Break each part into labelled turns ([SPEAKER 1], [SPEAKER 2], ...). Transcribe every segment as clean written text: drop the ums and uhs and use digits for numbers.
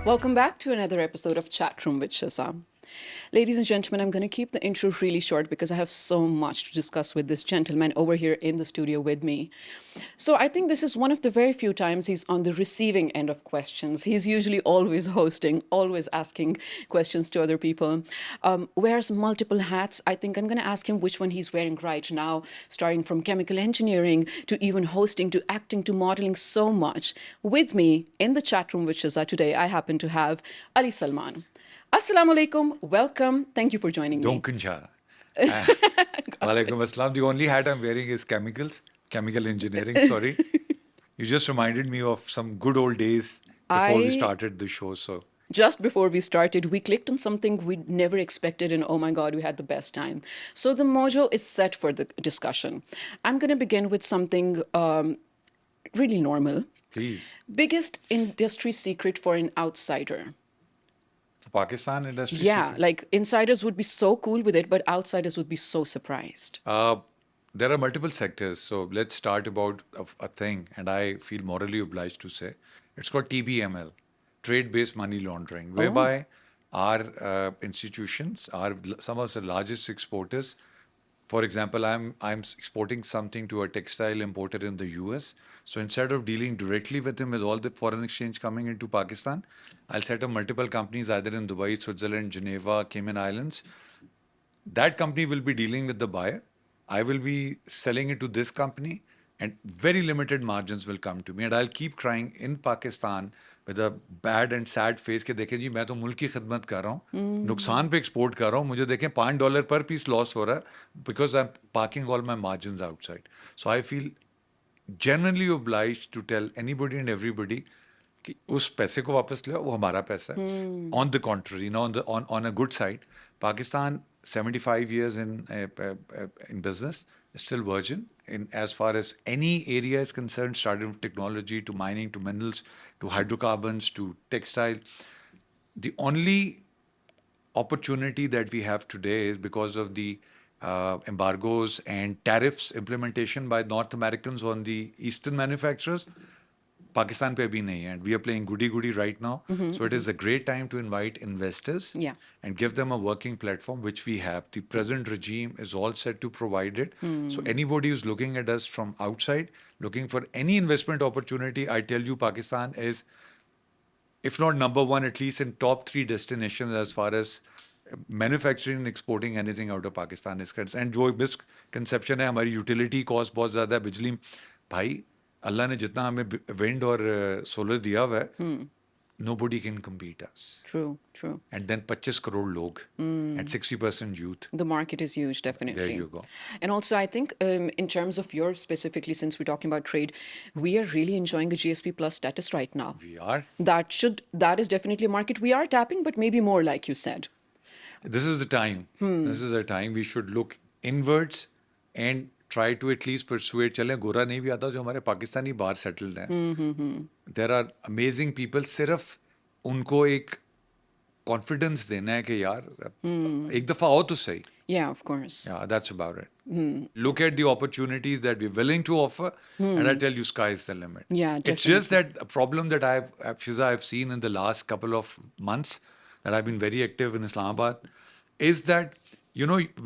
[SPEAKER 1] Welcome back to another episode of Chatroom with Shizza. Ladies and gentlemen, I'm going to keep the intro really short because I have so much to discuss with this gentleman over here in the studio with me. So I think this is one of the very few times he's on the receiving end of questions. He's usually always hosting, always asking questions to other people. Wears multiple hats. I think I'm going to ask him which one he's wearing right now, starting from chemical engineering to even hosting to acting to modeling, so much. With me in the chat room with Shizza today, I happen to have Ali Salman. Assalamu alaikum. Welcome. Thank you for joining me.
[SPEAKER 2] Donkuncha. Walaikum assalam. The only hat I'm wearing is chemical engineering, sorry. You just reminded me of some good old days before we started the show. So
[SPEAKER 1] Just before we started, we clicked on something we never expected, and oh my God, we had the best time. So the mojo is set for the discussion. I'm going to begin with something really normal.
[SPEAKER 2] please,
[SPEAKER 1] Biggest industry secret for an outsider.
[SPEAKER 2] for Pakistan industry
[SPEAKER 1] Yeah,
[SPEAKER 2] secret.
[SPEAKER 1] like insiders would be so cool with it, but outsiders would be so surprised.
[SPEAKER 2] There are multiple sectors. So let's start about a thing, and I feel morally obliged to say. It's called TBML, trade-based money laundering, whereby our institutions are some of the largest exporters. For example, I'm exporting something to a textile importer in the US. So instead of dealing directly with him with all the foreign exchange coming into Pakistan, I'll set up multiple companies either in Dubai, Switzerland, Geneva, Cayman Islands. That company will be dealing with the buyer. I will be selling it to this company, and very limited margins will come to me. And I'll keep crying in Pakistan with a bad and sad face कि देखें जी मैं तो मुल्क की खिदमत कर रहा हूँ, नुकसान पे एक्सपोर्ट कर रहा हूँ, मुझे देखें $5 पर पीस लॉस हो रहा है because I'm parking all my margins outside. So I feel genuinely obliged to tell anybody and everybody कि उस पैसे को वापस ले आओ, वो हमारा पैसा है. On the contrary, on a good side, Pakistan 75 years in business is still virgin in as far as any area is concerned, starting from technology to mining to minerals to hydrocarbons to textile. The only opportunity that we have today is because of the embargoes and tariffs implementation by North Americans on the Eastern manufacturers. Pakistan pe abhi nahi hai, and we are playing goody right now. So it is a great time to invite investors
[SPEAKER 1] Yeah.
[SPEAKER 2] and give them a working platform, which we have. The present regime is all set to provide it. So anybody who's looking at us from outside, looking for any investment opportunity, I tell you, Pakistan is, if not number one, at least in top 3 destinations as far as manufacturing and exporting anything out of Pakistan is concerned. And जो misconception है हमारी utility cost बहुत ज़्यादा है बिजली भाई अल्लाह ने जितना हमें wind और solar दिया हुआ है nobody can compete us.
[SPEAKER 1] True.
[SPEAKER 2] And then 25 crore log and 60% youth.
[SPEAKER 1] The market is huge, definitely.
[SPEAKER 2] There you go.
[SPEAKER 1] And also, I think in terms of your specifically, since we're talking about trade, we are really enjoying a GSP plus status right now.
[SPEAKER 2] We are.
[SPEAKER 1] That is definitely a market we are tapping, but maybe more, like you said.
[SPEAKER 2] This is the time. This is the time we should look inwards and try to at least persuade. चले गोरा नहीं भी आता जो हमारे पाकिस्तानी बाहर settled हैं. There are amazing people. सिर्फ उनको एक confidence देना है कि यार एक दफा आओ तो सही.
[SPEAKER 1] Yeah, of course.
[SPEAKER 2] Yeah, that's about it. Look at the opportunities that we're willing to offer, and I tell you, sky is the limit.
[SPEAKER 1] Yeah,
[SPEAKER 2] It's just that a problem that Shizza, I've seen in the last couple of months that I've been very active in Islamabad is that,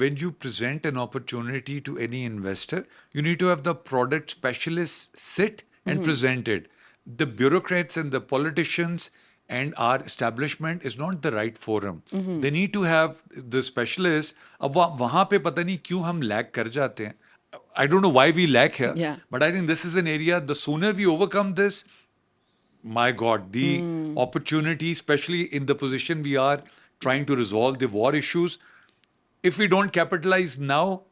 [SPEAKER 2] when you present an opportunity to any investor, you need to have the product specialists sit and present it. The bureaucrats and the politicians and our establishment is not the right forum. They need to have the specialists. अब वहाँ पे पता नहीं क्यों हम lag कर जाते हैं. I don't know why we lack here,
[SPEAKER 1] Yeah.
[SPEAKER 2] but I think this is an area, the sooner we overcome this, my God, the opportunity, especially in the position we are trying to resolve the war issues, if we don't capitalize now,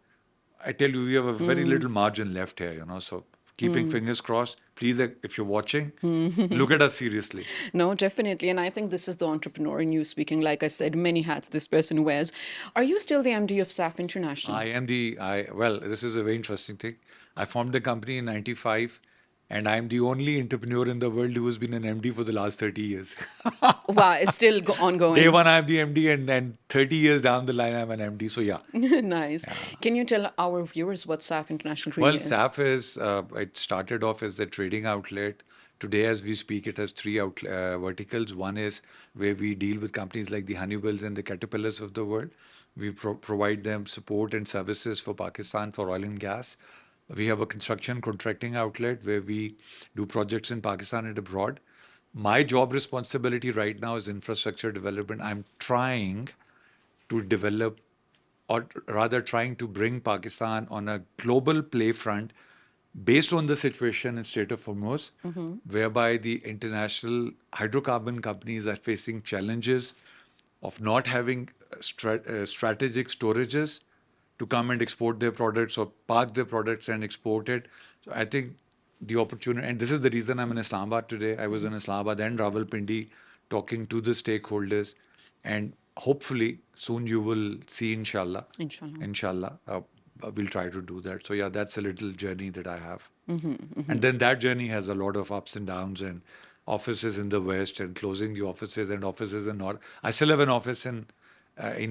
[SPEAKER 2] I tell you, we have a very little margin left here, so keeping fingers crossed. Please, if you're watching, look at us seriously.
[SPEAKER 1] No, definitely. And I think this is the entrepreneur in you speaking. Like I said, many hats this person wears. Are you still the MD of SAF International?
[SPEAKER 2] I am well, this is a very interesting thing. I formed the company in 95, and I'm the only entrepreneur in the world who has been an MD for the last 30 years.
[SPEAKER 1] Wow, it's still ongoing.
[SPEAKER 2] Day one, I'm the MD, and then 30 years down the line, I'm an MD. So, yeah.
[SPEAKER 1] Nice. Can you tell our viewers what SAF International really
[SPEAKER 2] Well,
[SPEAKER 1] is?
[SPEAKER 2] SAF is, it started off as the trading outlet Today, as we speak, it has three verticals. One is where we deal with companies like the Honeywells and the Caterpillars of the world. We provide them support and services for Pakistan for oil and gas. We have a construction contracting outlet where we do projects in Pakistan and abroad. My job responsibility right now is infrastructure development. I'm trying to develop, or rather trying to bring Pakistan on a global play front based on the situation in Strait of Hormuz, whereby the international hydrocarbon companies are facing challenges of not having strategic storages to come and export their products or park their products and export it. So I think the opportunity, and this is the reason I'm in Islamabad today. I was in Islamabad and Rawalpindi talking to the stakeholders, and hopefully soon you will see, inshallah.
[SPEAKER 1] Inshallah.
[SPEAKER 2] Inshallah, we'll try to do that. So yeah, that's a little journey that I have. And then that journey has a lot of ups and downs and offices in the West and closing the offices and offices in North. I still have an office in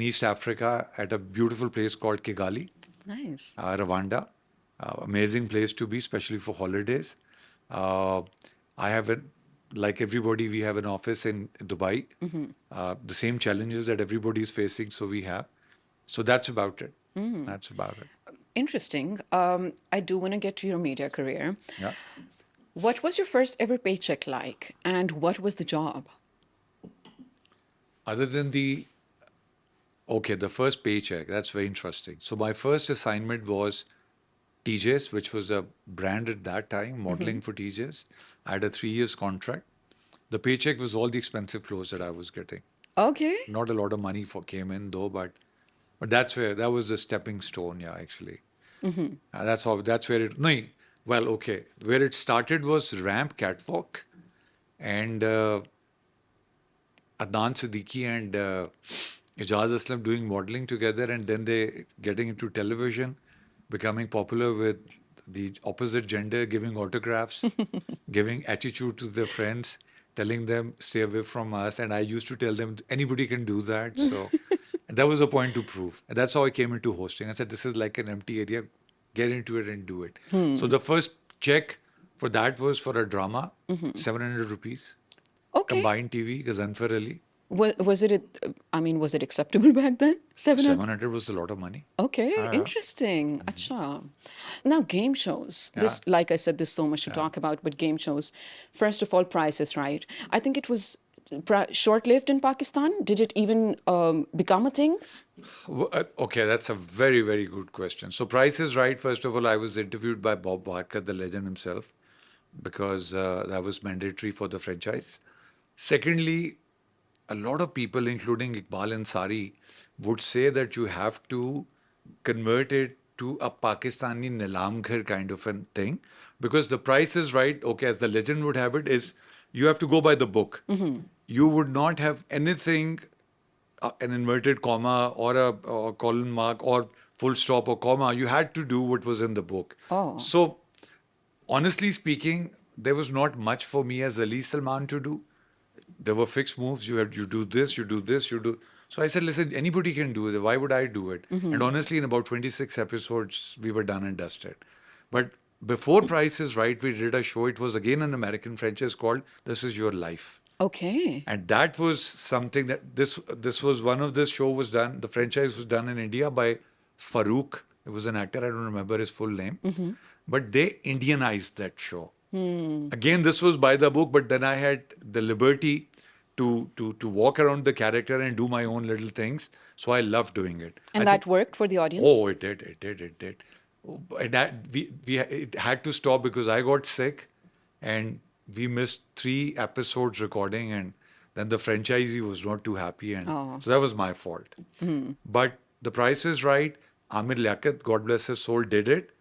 [SPEAKER 2] East Africa at a beautiful place called Kigali,
[SPEAKER 1] Nice.
[SPEAKER 2] Rwanda. Amazing place to be, especially for holidays. Uh, I have it, like everybody, we have an office in Dubai. The same challenges that everybody is facing, so we have. So that's about it. That's about it.
[SPEAKER 1] Interesting. I do want to get to your media career.
[SPEAKER 2] Yeah.
[SPEAKER 1] What was your first ever paycheck like, and what was the job?
[SPEAKER 2] Other than the first paycheck, that's very interesting. So my first assignment was TJ's, which was a brand at that time, modeling for TJ's. I had a 3 years contract. The paycheck was all the expensive clothes that I was getting.
[SPEAKER 1] Okay.
[SPEAKER 2] Not a lot of money came in though, but that was the stepping stone, yeah, actually. That's where it, no, well, okay. Where it started was Ramp Catwalk and Adnan Siddiqui and Ijaz Aslam doing modeling together, and then they getting into television, becoming popular with the opposite gender, giving autographs, giving attitude to their friends, telling them stay away from us. And I used to tell them anybody can do that. So and that was a point to prove. And that's how I came into hosting. I said this is like an empty area, get into it and do it. So the first check for that was for a drama, 700 rupees,
[SPEAKER 1] Okay.
[SPEAKER 2] combined TV, Ghazanfar Ali.
[SPEAKER 1] Was it, I mean, was it acceptable back then? 700?
[SPEAKER 2] 700 was a lot of money.
[SPEAKER 1] Okay,
[SPEAKER 2] Yeah.
[SPEAKER 1] interesting. Acha. Now, game shows. This,
[SPEAKER 2] Yeah.
[SPEAKER 1] like I said, there's so much to talk about, but game shows. First of all, Price is Right. I think it was short-lived in Pakistan. Did it even become a thing?
[SPEAKER 2] Okay, that's a very, very good question. So, Price is Right. First of all, I was interviewed by Bob Barker, the legend himself, because that was mandatory for the franchise. Secondly, a lot of people, including Iqbal Ansari, would say that you have to convert it to a Pakistani Nilamghar kind of a thing, because the Price is Right, okay, as the legend would have it, is you have to go by the book. You would not have anything, an inverted comma or a colon mark or full stop or comma. You had to do what was in the book.
[SPEAKER 1] Oh.
[SPEAKER 2] So, honestly speaking, there was not much for me as Ali Salman to do. There were fixed moves. You do this, you do this, you do. So I said, listen, anybody can do it. Why would I do it? And honestly, in about 26 episodes, we were done and dusted. But before Price is Right, we did a show. It was again an American franchise called This Is Your Life.
[SPEAKER 1] Okay.
[SPEAKER 2] And that was something that this was one of this show was done. The franchise was done in India by Farouk. It was an actor. I don't remember his full name. But they Indianized that show. Again, this was by the book, but then I had the liberty to walk around the character and do my own little things. So I loved doing it.
[SPEAKER 1] And that worked for the audience?
[SPEAKER 2] Oh, it did. It had to stop because I got sick and we missed 3 episodes recording, and then the franchisee was not too happy, and so that was my fault. But The Price is Right, Amir Liaquat, God bless his soul, did it,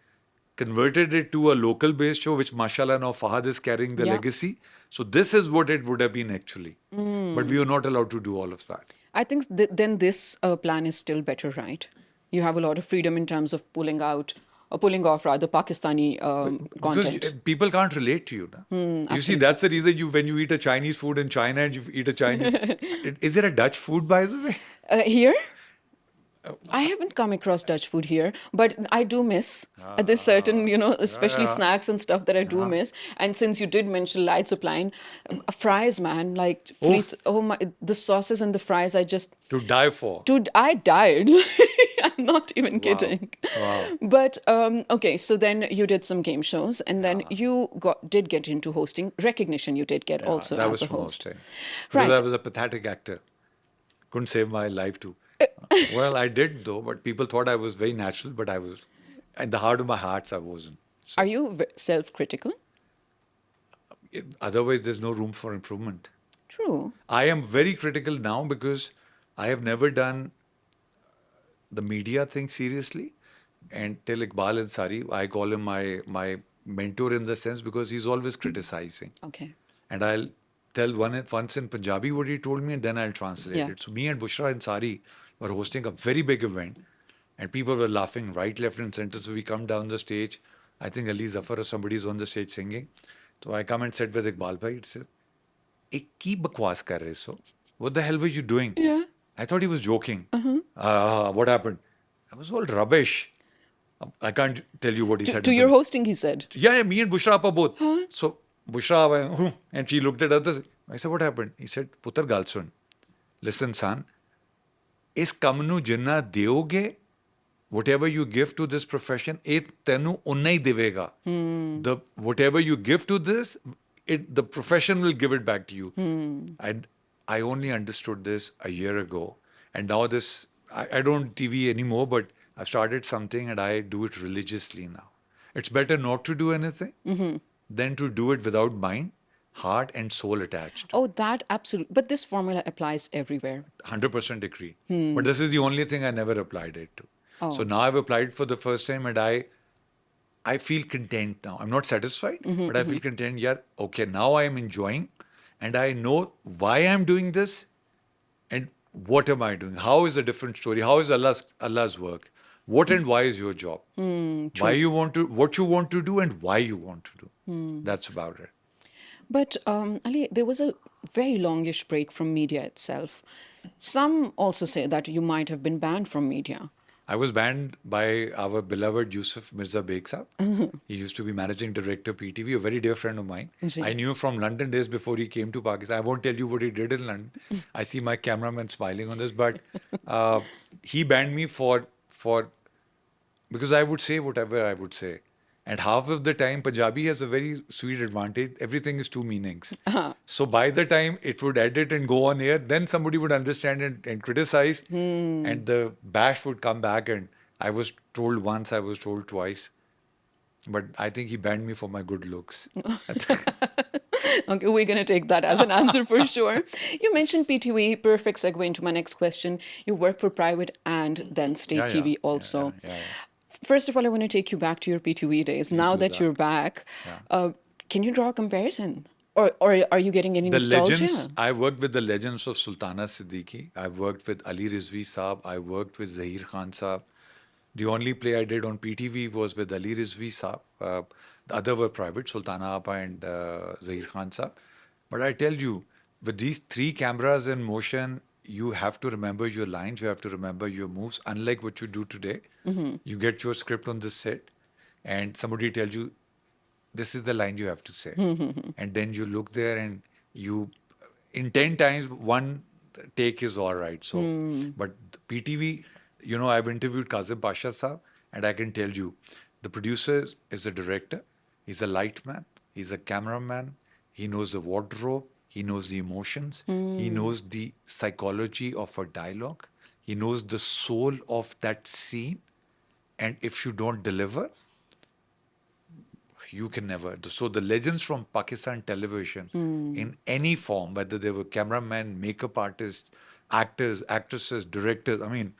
[SPEAKER 2] converted it to a local based show, which mashallah now Fahad is carrying the legacy. So this is what it would have been actually. But we were not allowed to do all of that.
[SPEAKER 1] I think then this plan is still better, right? You have a lot of freedom in terms of pulling off rather Pakistani content.
[SPEAKER 2] Because people can't relate to you. Na? You see, that's the reason when you eat a Chinese food in China and you eat a Chinese... Is there a Dutch food, by the way?
[SPEAKER 1] Here? I haven't come across Dutch food here, but I do miss this certain,
[SPEAKER 2] Yeah,
[SPEAKER 1] especially
[SPEAKER 2] yeah,
[SPEAKER 1] snacks and stuff that I do
[SPEAKER 2] yeah.
[SPEAKER 1] miss. And since you did mention light supplying, fries, man, like
[SPEAKER 2] Oof,
[SPEAKER 1] oh my, the sauces and the fries,
[SPEAKER 2] to die for.
[SPEAKER 1] dude, I died. I'm not even
[SPEAKER 2] Wow.
[SPEAKER 1] kidding.
[SPEAKER 2] Wow.
[SPEAKER 1] But okay, so then you did some game shows, and then
[SPEAKER 2] Yeah.
[SPEAKER 1] you did get into hosting. Recognition you did get
[SPEAKER 2] Yeah.
[SPEAKER 1] also
[SPEAKER 2] That
[SPEAKER 1] as
[SPEAKER 2] was
[SPEAKER 1] a
[SPEAKER 2] from
[SPEAKER 1] host,
[SPEAKER 2] hosting. Because I
[SPEAKER 1] right?
[SPEAKER 2] was a pathetic actor. Couldn't save my life too. Well, I did though, but people thought I was very natural, but I was, in the heart of my hearts, I wasn't.
[SPEAKER 1] Are
[SPEAKER 2] So,
[SPEAKER 1] you self-critical?
[SPEAKER 2] otherwise, there's no room for improvement.
[SPEAKER 1] True.
[SPEAKER 2] I am very critical now because I have never done the media thing seriously. And till Iqbal Ansari, I call him my mentor in the sense because he's always criticizing.
[SPEAKER 1] Okay.
[SPEAKER 2] And I'll tell once in Punjabi what he told me, and then I'll translate
[SPEAKER 1] Yeah.
[SPEAKER 2] it. So me and Bushra Ansari were hosting a very big event, and people were laughing right, left, and center. So we come down the stage. I think Ali Zafar or somebody's on the stage singing. So I come and sit with Iqbal Bhai. He said, "एक की बकवास कर रहे so? What the hell were you doing?"
[SPEAKER 1] Yeah.
[SPEAKER 2] I thought he was joking. What happened? I was all rubbish. I can't tell you what he said
[SPEAKER 1] To
[SPEAKER 2] in
[SPEAKER 1] your
[SPEAKER 2] Punjabi.
[SPEAKER 1] hosting, he said.
[SPEAKER 2] Yeah, yeah, me and Bushra Appa both. So Bushra went, "Hmm," and she looked at others. I said, what happened? He said, Putar Galsun, listen, son, is ਕੰਮ ਨੂੰ ਜਿੰਨਾ ਦਿਓਗੇ, whatever you give to this profession, ਇਹ ਤੈਨੂੰ ਉਨਾ ਹੀ ਦੇਵੇਗਾ. The whatever you give to this, the profession will give it back to you. And I only understood this a year ago, and now I don't TV anymore, but I've started something and I do it religiously now. It's better not to do anything than to do it without mind, heart, and soul attached.
[SPEAKER 1] Oh, that absolutely. But this formula applies everywhere.
[SPEAKER 2] 100% agree. But this is the only thing I never applied it to.
[SPEAKER 1] Oh,
[SPEAKER 2] So now I've applied for the first time and I feel content now. I'm not satisfied, but I feel content. Yeah, okay, now I am enjoying and I know why I'm doing this and what am I doing? How is a different story? How is Allah's work? What and why is your job? Why
[SPEAKER 1] true.
[SPEAKER 2] you want to, what you want to do and why you want to do. That's about it.
[SPEAKER 1] But Ali, there was a very longish break from media itself. Some also say that you might have been banned from media.
[SPEAKER 2] I was banned by our beloved Yusuf Mirza Beg Saab. He used to be managing director PTV, a very dear friend of mine. I
[SPEAKER 1] Ji.
[SPEAKER 2] knew him from London days before he came to Pakistan. I won't tell you what he did in London. I see my cameraman smiling on this, but he banned me for because I would say whatever I would say. And half of the time, Punjabi has a very sweet advantage. Everything is two meanings. So by the time it would edit and go on air, then somebody would understand and criticize, and the bash would come back. And I was told once, I was told twice, but I think he banned me for my good looks.
[SPEAKER 1] Okay, we're going to take that as an answer for sure. You mentioned PTV, perfect segue into my next question. You work for private and then
[SPEAKER 2] Yeah,
[SPEAKER 1] state
[SPEAKER 2] yeah,
[SPEAKER 1] TV
[SPEAKER 2] yeah, yeah,
[SPEAKER 1] also.
[SPEAKER 2] yeah, yeah.
[SPEAKER 1] First of all, I want to take you back to your PTV days.
[SPEAKER 2] Please
[SPEAKER 1] Now
[SPEAKER 2] do
[SPEAKER 1] that
[SPEAKER 2] that.
[SPEAKER 1] you're back,
[SPEAKER 2] Yeah.
[SPEAKER 1] can you draw a comparison? Or are you getting any
[SPEAKER 2] The legends,
[SPEAKER 1] nostalgia?
[SPEAKER 2] I worked with the legends of Sultana Siddiqui. I worked with Ali Rizvi Saab. I worked with Zahir Khan Saab. The only play I did on PTV was with Ali Rizvi Saab. The other were private, Sultana Appa and Zahir Khan Saab. But I tell you, with these three cameras in motion, you have to remember your lines, you have to remember your moves. Unlike what you do today, you get your script on the set, and somebody tells you, this is the line you have to say. And then you look there and you, in 10 times, one take is all right. So, but PTV, I've interviewed Kazim Pasha Saab, and I can tell you, the producer is a director, he's a light man, he's a cameraman, he knows the wardrobe, he knows the emotions, he knows the psychology of a dialogue, he knows the soul of that scene. And if you don't deliver, you can never. So the legends from Pakistan television in any form, whether they were cameramen, makeup artists, actors, actresses, directors, I mean,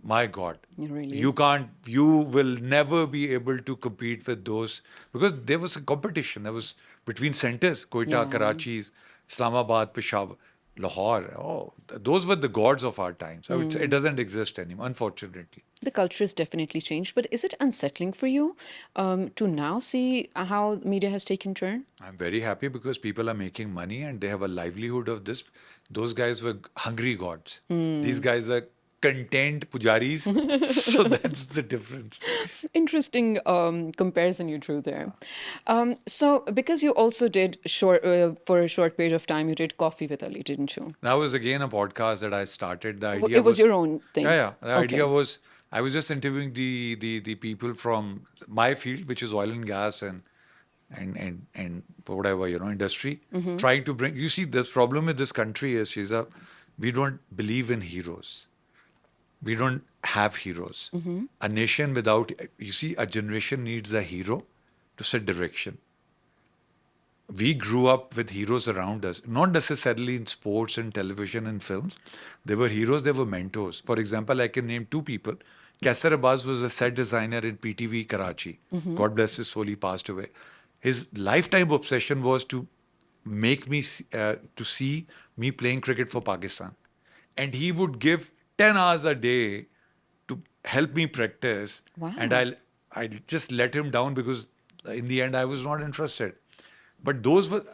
[SPEAKER 2] my God,
[SPEAKER 1] Really?
[SPEAKER 2] you will never be able to compete with those because there was a competition. There was between centers, Quetta,
[SPEAKER 1] Yeah.
[SPEAKER 2] Karachi, Islamabad, Peshawar, Lahore. Oh, those were the gods of our times. I would say it doesn't exist anymore, unfortunately.
[SPEAKER 1] The culture has definitely changed, but is it unsettling for you to now see how media has taken turn?
[SPEAKER 2] I'm very happy because people are making money and they have a livelihood of this. Those guys were hungry gods. These guys are content pujaris. So that's the difference.
[SPEAKER 1] Interesting comparison you drew there. So, because you also did for a short period of time, you did Coffee with Ali, didn't you?
[SPEAKER 2] That was again a podcast that I started. The idea
[SPEAKER 1] It was
[SPEAKER 2] was,
[SPEAKER 1] your own
[SPEAKER 2] yeah,
[SPEAKER 1] thing.
[SPEAKER 2] yeah. The idea
[SPEAKER 1] Okay.
[SPEAKER 2] was I was just interviewing the people from my field, which is oil and gas and whatever, industry, trying to bring. You see, the problem with this country is, Shiza, we don't believe in heroes. We don't have heroes. A nation without, you see, a generation needs a hero to set direction. We grew up with heroes around us, not necessarily in sports and television and films. They were heroes, they were mentors. For example, I can name two people. Kaisar Abbas was a set designer in PTV Karachi. God bless his soul, he passed away. His lifetime obsession was to make me to see me playing cricket for Pakistan. And he would give 10 hours a day to help me practice. And
[SPEAKER 1] Wow.
[SPEAKER 2] I just let him down because in the end I was not interested. But those were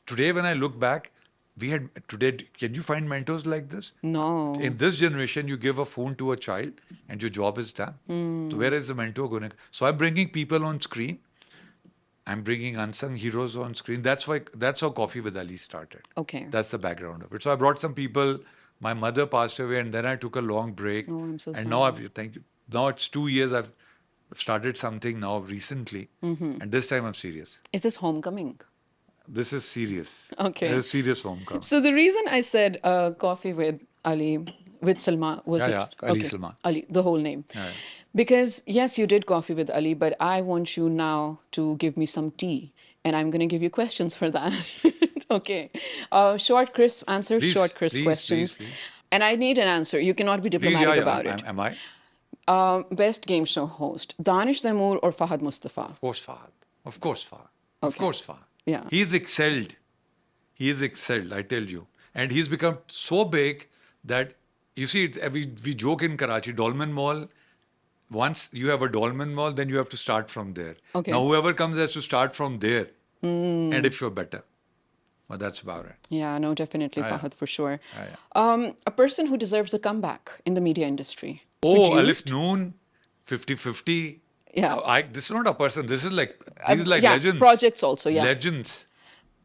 [SPEAKER 2] today when I look back, we had today. Can you find mentors like this?
[SPEAKER 1] No.
[SPEAKER 2] In this generation, you give a phone to a child and your job is done. So where is the mentor going to? So I'm bringing people on screen. I'm bringing unsung heroes on screen. That's how Coffee with Ali started.
[SPEAKER 1] Okay.
[SPEAKER 2] That's the background of it. So I brought some people. My mother passed away, and then I took a long break.
[SPEAKER 1] Oh, I'm so
[SPEAKER 2] And now
[SPEAKER 1] sorry.
[SPEAKER 2] thank you. Now it's 2 years. I've started something now recently, and this time I'm serious.
[SPEAKER 1] Is this homecoming?
[SPEAKER 2] This is serious.
[SPEAKER 1] Okay.
[SPEAKER 2] This is serious homecoming.
[SPEAKER 1] So the reason I said Coffee with Ali, with Salman, was
[SPEAKER 2] Yeah,
[SPEAKER 1] it?
[SPEAKER 2] yeah. Ali
[SPEAKER 1] Okay.
[SPEAKER 2] Salman.
[SPEAKER 1] Ali, the whole name.
[SPEAKER 2] Yeah.
[SPEAKER 1] Because yes, you did Coffee with Ali, but I want you now to give me some tea, and I'm going to give you questions for that. Okay. Short, crisp answers,
[SPEAKER 2] Please,
[SPEAKER 1] short, crisp
[SPEAKER 2] please, please,
[SPEAKER 1] questions.
[SPEAKER 2] please.
[SPEAKER 1] And I need an answer. You cannot be
[SPEAKER 2] Please, yeah,
[SPEAKER 1] diplomatic
[SPEAKER 2] yeah.
[SPEAKER 1] about it.
[SPEAKER 2] Am I?
[SPEAKER 1] Best game show host, Danish Daimoor or Fahad Mustafa?
[SPEAKER 2] Of course, Fahad. Of course, Fahad. Of
[SPEAKER 1] Okay.
[SPEAKER 2] course, Fahad.
[SPEAKER 1] Yeah.
[SPEAKER 2] He's excelled. He's excelled, I tell you. And he's become so big that, you see, we joke in Karachi, Dolmen Mall. Once you have a Dolmen Mall, then you have to start from there.
[SPEAKER 1] Okay.
[SPEAKER 2] Now, whoever comes has to start from there. And if you're better. Well, that's about it.
[SPEAKER 1] Yeah, no, definitely
[SPEAKER 2] Yeah, yeah.
[SPEAKER 1] Fahad for sure.
[SPEAKER 2] Yeah.
[SPEAKER 1] A person who deserves a comeback in the media industry.
[SPEAKER 2] Oh, Alif
[SPEAKER 1] Produced?
[SPEAKER 2] Noon, 50-50.
[SPEAKER 1] Yeah.
[SPEAKER 2] This is not a person. This is like, these are like
[SPEAKER 1] yeah,
[SPEAKER 2] legends.
[SPEAKER 1] projects also, yeah.
[SPEAKER 2] Legends.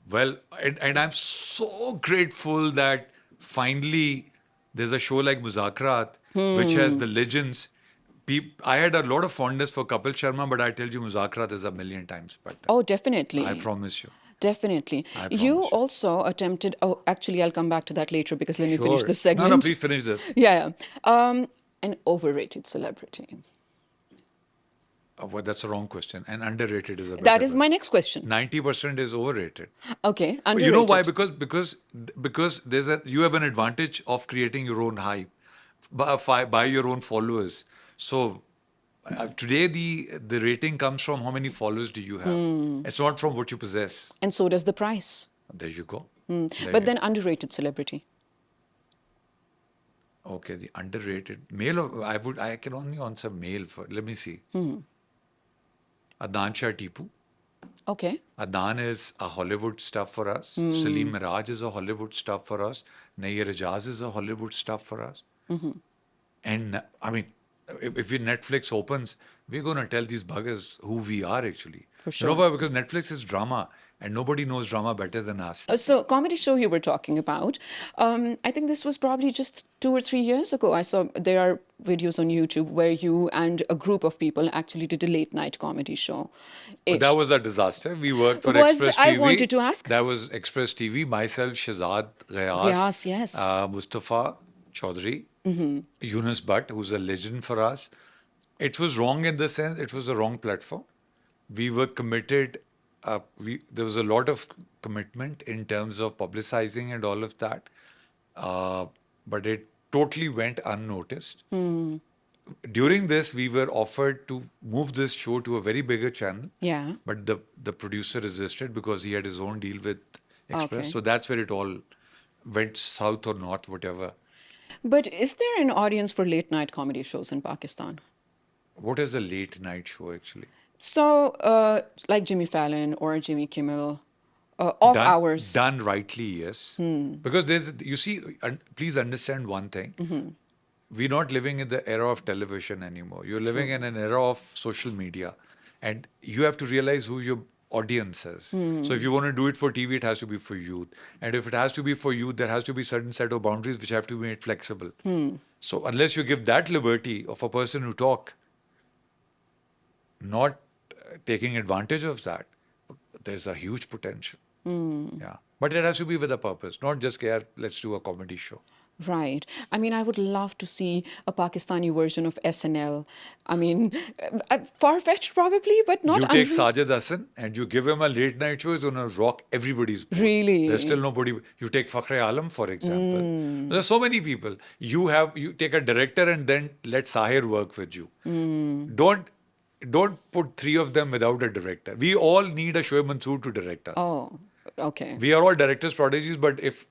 [SPEAKER 2] Well, and I'm so grateful that finally there's a show like Muzakarat, which has the legends. I had a lot of fondness for Kapil Sharma, but I tell you, Muzakarat is a million times better.
[SPEAKER 1] Oh, definitely.
[SPEAKER 2] I promise you.
[SPEAKER 1] Definitely.
[SPEAKER 2] I
[SPEAKER 1] You
[SPEAKER 2] promise you.
[SPEAKER 1] also attempted, oh, actually, I'll come back to that later because let me finish
[SPEAKER 2] Sure.
[SPEAKER 1] this segment.
[SPEAKER 2] No, please finish this.
[SPEAKER 1] Yeah, yeah. An overrated celebrity.
[SPEAKER 2] Well, that's a wrong question. And underrated is a better
[SPEAKER 1] That is
[SPEAKER 2] word.
[SPEAKER 1] my next question.
[SPEAKER 2] 90% is overrated.
[SPEAKER 1] Okay,
[SPEAKER 2] But
[SPEAKER 1] underrated.
[SPEAKER 2] you know why? Because you have an advantage of creating your own hype by your own followers. So today the rating comes from how many followers do you have. It's not from what you possess.
[SPEAKER 1] And so does the price.
[SPEAKER 2] There you go. There
[SPEAKER 1] But
[SPEAKER 2] you
[SPEAKER 1] then underrated celebrity.
[SPEAKER 2] Okay, the underrated male. I can only answer male for. Let me see. Adnan Shah Tipu.
[SPEAKER 1] Okay.
[SPEAKER 2] Adnan is a Hollywood star for us. Salim Miraj is a Hollywood star for us. Nayyar Ijaz is a Hollywood star for us. And I mean, if Netflix opens, we're going to tell these buggers who we are actually.
[SPEAKER 1] For
[SPEAKER 2] You know
[SPEAKER 1] sure.
[SPEAKER 2] why? Because Netflix is drama and nobody knows drama better than us.
[SPEAKER 1] So, comedy show you were talking about. I think this was probably just 2 or 3 years ago. I saw there are videos on YouTube where you and a group of people actually did a late night comedy show.
[SPEAKER 2] But that
[SPEAKER 1] Ish.
[SPEAKER 2] was a disaster. We worked for
[SPEAKER 1] Was
[SPEAKER 2] Express
[SPEAKER 1] I
[SPEAKER 2] TV.
[SPEAKER 1] wanted to ask?
[SPEAKER 2] That was Express TV. Myself, Shazad, Ghayas,
[SPEAKER 1] Yes.
[SPEAKER 2] Mustafa Chaudhary, Yunus Butt, who's a legend for us. It was wrong in the sense it was the wrong platform. We were committed. There was a lot of commitment in terms of publicizing and all of that, but it totally went unnoticed. During this, we were offered to move this show to a very bigger channel.
[SPEAKER 1] Yeah.
[SPEAKER 2] But the producer resisted because he had his own deal with Express.
[SPEAKER 1] Okay.
[SPEAKER 2] So that's where it all went south or north, whatever.
[SPEAKER 1] But is there an audience for late night comedy shows in Pakistan?
[SPEAKER 2] What is a late night show actually?
[SPEAKER 1] So, like Jimmy Fallon or Jimmy Kimmel, off hours.
[SPEAKER 2] Done rightly, yes. Because you see, please understand one thing. we're not living in the era of television anymore. You're living
[SPEAKER 1] True.
[SPEAKER 2] in an era of social media, and you have to realize who your audience is. So if you want to do it for TV, it has to be for youth, and if it has to be for youth, there has to be certain set of boundaries which have to be made flexible. So unless you give that liberty of a person to talk, not taking advantage of that, there's a huge potential. Yeah, but it has to be with a purpose, not just care. Let's do a comedy show.
[SPEAKER 1] Right. I mean, I would love to see a Pakistani version of SNL. I mean, far-fetched probably, but not
[SPEAKER 2] You take
[SPEAKER 1] unreal.
[SPEAKER 2] Sajid Hassan and you give him a late night show, he's going to rock everybody's boat. There's still
[SPEAKER 1] Really.
[SPEAKER 2] nobody. You take Fakhre Alam, for example. There's so many people. You take a director and then let Sahir work with you. Don't don't put three of them without a director. We all need a Shoaib Mansoor to direct us.
[SPEAKER 1] Oh, okay.
[SPEAKER 2] We are all directors prodigies, but if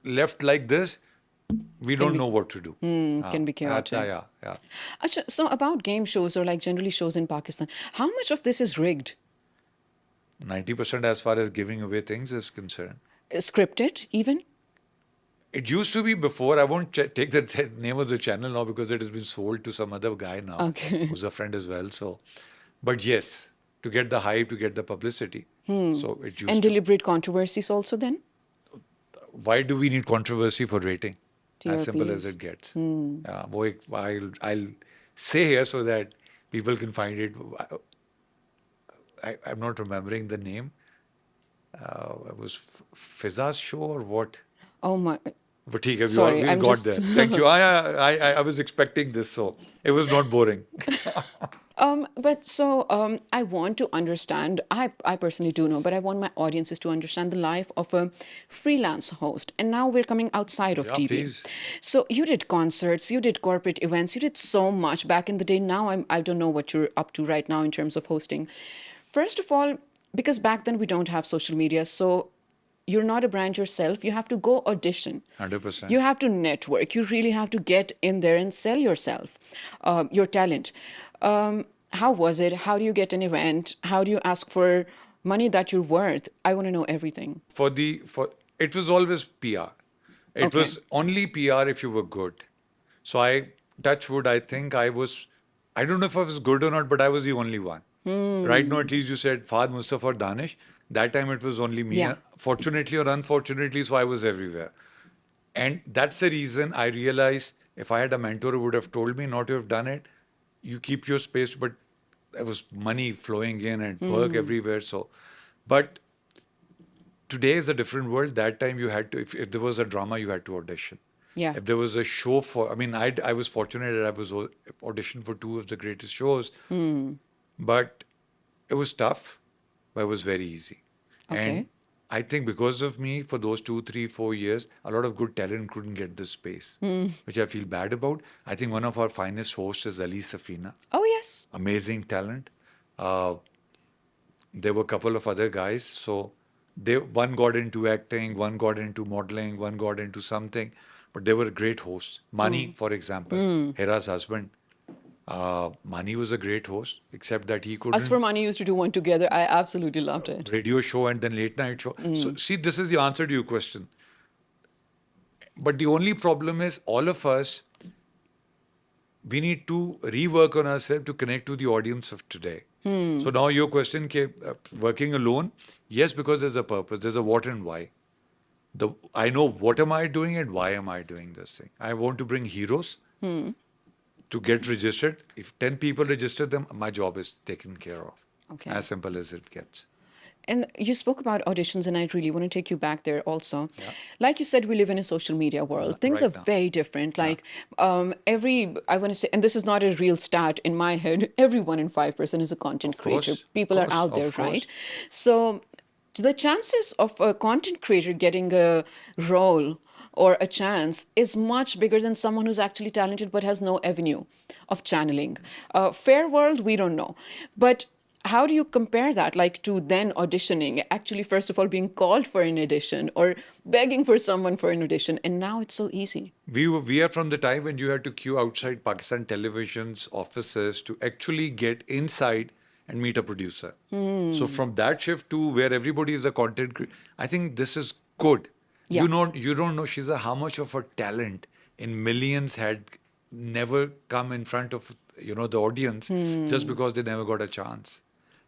[SPEAKER 2] left like this, we
[SPEAKER 1] Can
[SPEAKER 2] don't
[SPEAKER 1] be
[SPEAKER 2] know what to do.
[SPEAKER 1] can be chaotic.
[SPEAKER 2] Yeah, yeah.
[SPEAKER 1] Acha, so about game shows or like generally shows in Pakistan, how much of this is rigged?
[SPEAKER 2] 90% as far as giving away things is concerned.
[SPEAKER 1] Scripted even?
[SPEAKER 2] It used to be before. I won't take the name of the channel now because it has been sold to some other guy now,
[SPEAKER 1] Okay.
[SPEAKER 2] who's a friend as well. So, but yes, to get the hype, to get the publicity. So it
[SPEAKER 1] And
[SPEAKER 2] used to.
[SPEAKER 1] deliberate controversies also then?
[SPEAKER 2] Why do we need controversy for rating? As simple as
[SPEAKER 1] TRPs.
[SPEAKER 2] it gets. I'll say here so that people can find it. I'm not remembering the name. It was Fizza's show or what?
[SPEAKER 1] Oh my.
[SPEAKER 2] But ठीक है,
[SPEAKER 1] Sorry,
[SPEAKER 2] we
[SPEAKER 1] I'm
[SPEAKER 2] got
[SPEAKER 1] just
[SPEAKER 2] there. Thank you. I was expecting this, so it was not boring.
[SPEAKER 1] But so I want to understand, I personally do know, but I want my audiences to understand the life of a freelance host. And now we're coming outside of
[SPEAKER 2] Yeah,
[SPEAKER 1] TV.
[SPEAKER 2] please.
[SPEAKER 1] So you did concerts, you did corporate events, you did so much back in the day. Now I don't know what you're up to right now in terms of hosting. First of all, because back then we don't have social media, so you're not a brand yourself. You have to go audition.
[SPEAKER 2] 100%.
[SPEAKER 1] You have to network. You really have to get in there and sell yourself, your talent. How was it? How do you get an event? How do you ask for money that you're worth? I want to know everything.
[SPEAKER 2] For it was always PR. It
[SPEAKER 1] Okay.
[SPEAKER 2] was only PR if you were good. So touch wood, I don't know if I was good or not, but I was the only one. Right now, at least you said Fahd, Mustafa, or Danish. That time it was only me.
[SPEAKER 1] Yeah.
[SPEAKER 2] Fortunately or unfortunately, so I was everywhere. And that's the reason I realized if I had a mentor who would have told me not to have done it, you keep your space, but there was money flowing in and work everywhere. So, but today is a different world. That time you had to, if there was a drama, you had to audition.
[SPEAKER 1] Yeah.
[SPEAKER 2] If there was a show I was fortunate that I was auditioned for two of the greatest shows, but it was tough, but it was very easy.
[SPEAKER 1] Okay.
[SPEAKER 2] And I think because of me, for those 2, 3, 4 years, a lot of good talent couldn't get this space, which I feel bad about. I think one of our finest hosts is Ali Safina.
[SPEAKER 1] Oh, yes.
[SPEAKER 2] Amazing talent. Uh, there were a couple of other guys. So one got into acting, one got into modeling, one got into something, but they were great hosts. Mani, for example, Hera's husband. Mani was a great host, except that he
[SPEAKER 1] Us
[SPEAKER 2] couldn't
[SPEAKER 1] for Money used to do one together. I absolutely loved it.
[SPEAKER 2] radio show and then late night show. So see, this is the answer to your question. But the only problem is all of us, we need to rework on ourselves to connect to the audience of today. So now your question, working alone, yes, because there's a purpose, there's a what and why. I know what am I doing and why am I doing this thing. I want to bring heroes to get registered. If 10 people register them, my job is taken care of.
[SPEAKER 1] Okay.
[SPEAKER 2] As simple as it gets.
[SPEAKER 1] And you spoke about auditions, and I really want to take you back there also. Like you said, we live in a social media world. Things
[SPEAKER 2] Right
[SPEAKER 1] are
[SPEAKER 2] now.
[SPEAKER 1] very different. Like I want to say, and this is not a real stat in my head, every 1 in 5 person is a content
[SPEAKER 2] Of course,
[SPEAKER 1] creator.
[SPEAKER 2] of
[SPEAKER 1] People are
[SPEAKER 2] course,
[SPEAKER 1] out there,
[SPEAKER 2] of course.
[SPEAKER 1] right? So the chances of a content creator getting a role or a chance is much bigger than someone who's actually talented but has no avenue of channeling. Fair world, we don't know. But how do you compare that, like to then auditioning, actually, first of all, being called for an audition or begging for someone for an audition, and now it's so easy?
[SPEAKER 2] We are from the time when you had to queue outside Pakistan Television's offices to actually get inside and meet a producer. So from that shift to where everybody is a content creator, I think this is good.
[SPEAKER 1] Yeah.
[SPEAKER 2] You don't know, Shiza, how much of a talent in millions had never come in front of the audience just because they never got a chance.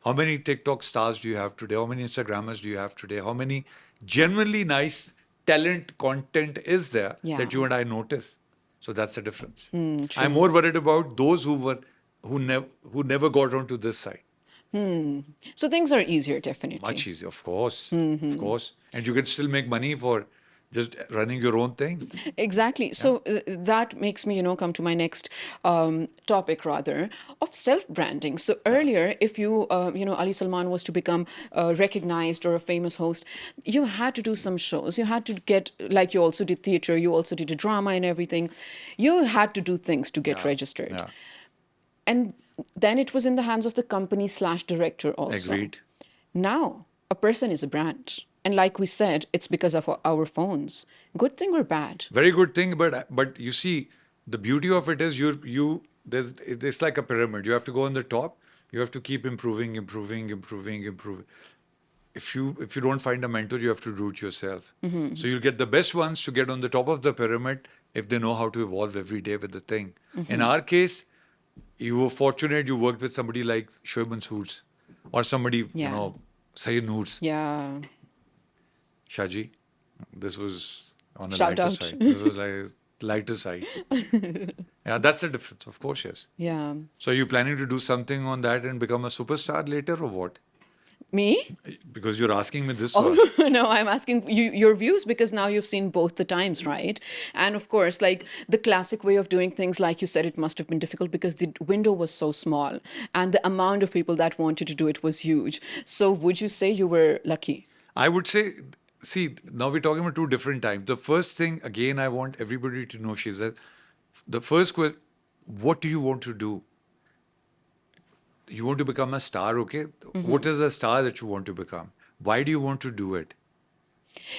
[SPEAKER 2] How many TikTok stars do you have today? How many Instagrammers do you have today? How many genuinely nice talent content is there
[SPEAKER 1] Yeah.
[SPEAKER 2] that you and I notice? So that's the difference. I'm
[SPEAKER 1] True.
[SPEAKER 2] more worried about those who never got onto this side.
[SPEAKER 1] So things are easier, definitely.
[SPEAKER 2] Much easier, of course, and you can still make money for just running your own thing.
[SPEAKER 1] Exactly.
[SPEAKER 2] Yeah,
[SPEAKER 1] So that makes me, come to my next topic, rather, of self-branding. So
[SPEAKER 2] yeah,
[SPEAKER 1] earlier, if Ali Salman was to become recognized or a famous host, you had to do some shows. You had to get, like you also did theater, you also did a drama and everything. You had to do things to get
[SPEAKER 2] yeah,
[SPEAKER 1] registered.
[SPEAKER 2] yeah.
[SPEAKER 1] And then it was in the hands of the company slash director also.
[SPEAKER 2] Agreed.
[SPEAKER 1] Now, a person is a brand. And like we said, it's because of our phones. Good thing or bad?
[SPEAKER 2] Very good thing, but you see, the beauty of it is you there's it's like a pyramid. You have to go on the top. You have to keep improving, improving, improving, improving. If you don't find a mentor, you have to do it yourself. So you'll get the best ones to get on the top of the pyramid if they know how to evolve every day with the thing. In our case, you were fortunate you worked with somebody like Shoaib Mansoor's or somebody,
[SPEAKER 1] Yeah.
[SPEAKER 2] Sayyid Noor's.
[SPEAKER 1] Yeah.
[SPEAKER 2] Shaji, this was on a
[SPEAKER 1] Shout
[SPEAKER 2] lighter
[SPEAKER 1] out.
[SPEAKER 2] side. This was like lighter side. Yeah, that's the difference. Of course, yes.
[SPEAKER 1] Yeah.
[SPEAKER 2] So are you planning to do something on that and become a superstar later or what?
[SPEAKER 1] Me?
[SPEAKER 2] Because you're asking me this
[SPEAKER 1] Oh,
[SPEAKER 2] or
[SPEAKER 1] no, no, I'm asking you your views because now you've seen both the times, right? And of course, like the classic way of doing things, like you said, it must have been difficult because the window was so small and the amount of people that wanted to do it was huge. So would you say you were lucky?
[SPEAKER 2] I would say, see, now we're talking about two different times. The first thing, again, I want everybody to know, Shizza, the first question, what do you want to do? You want to become a star, okay? What is a star that you want to become? Why do you want to do it?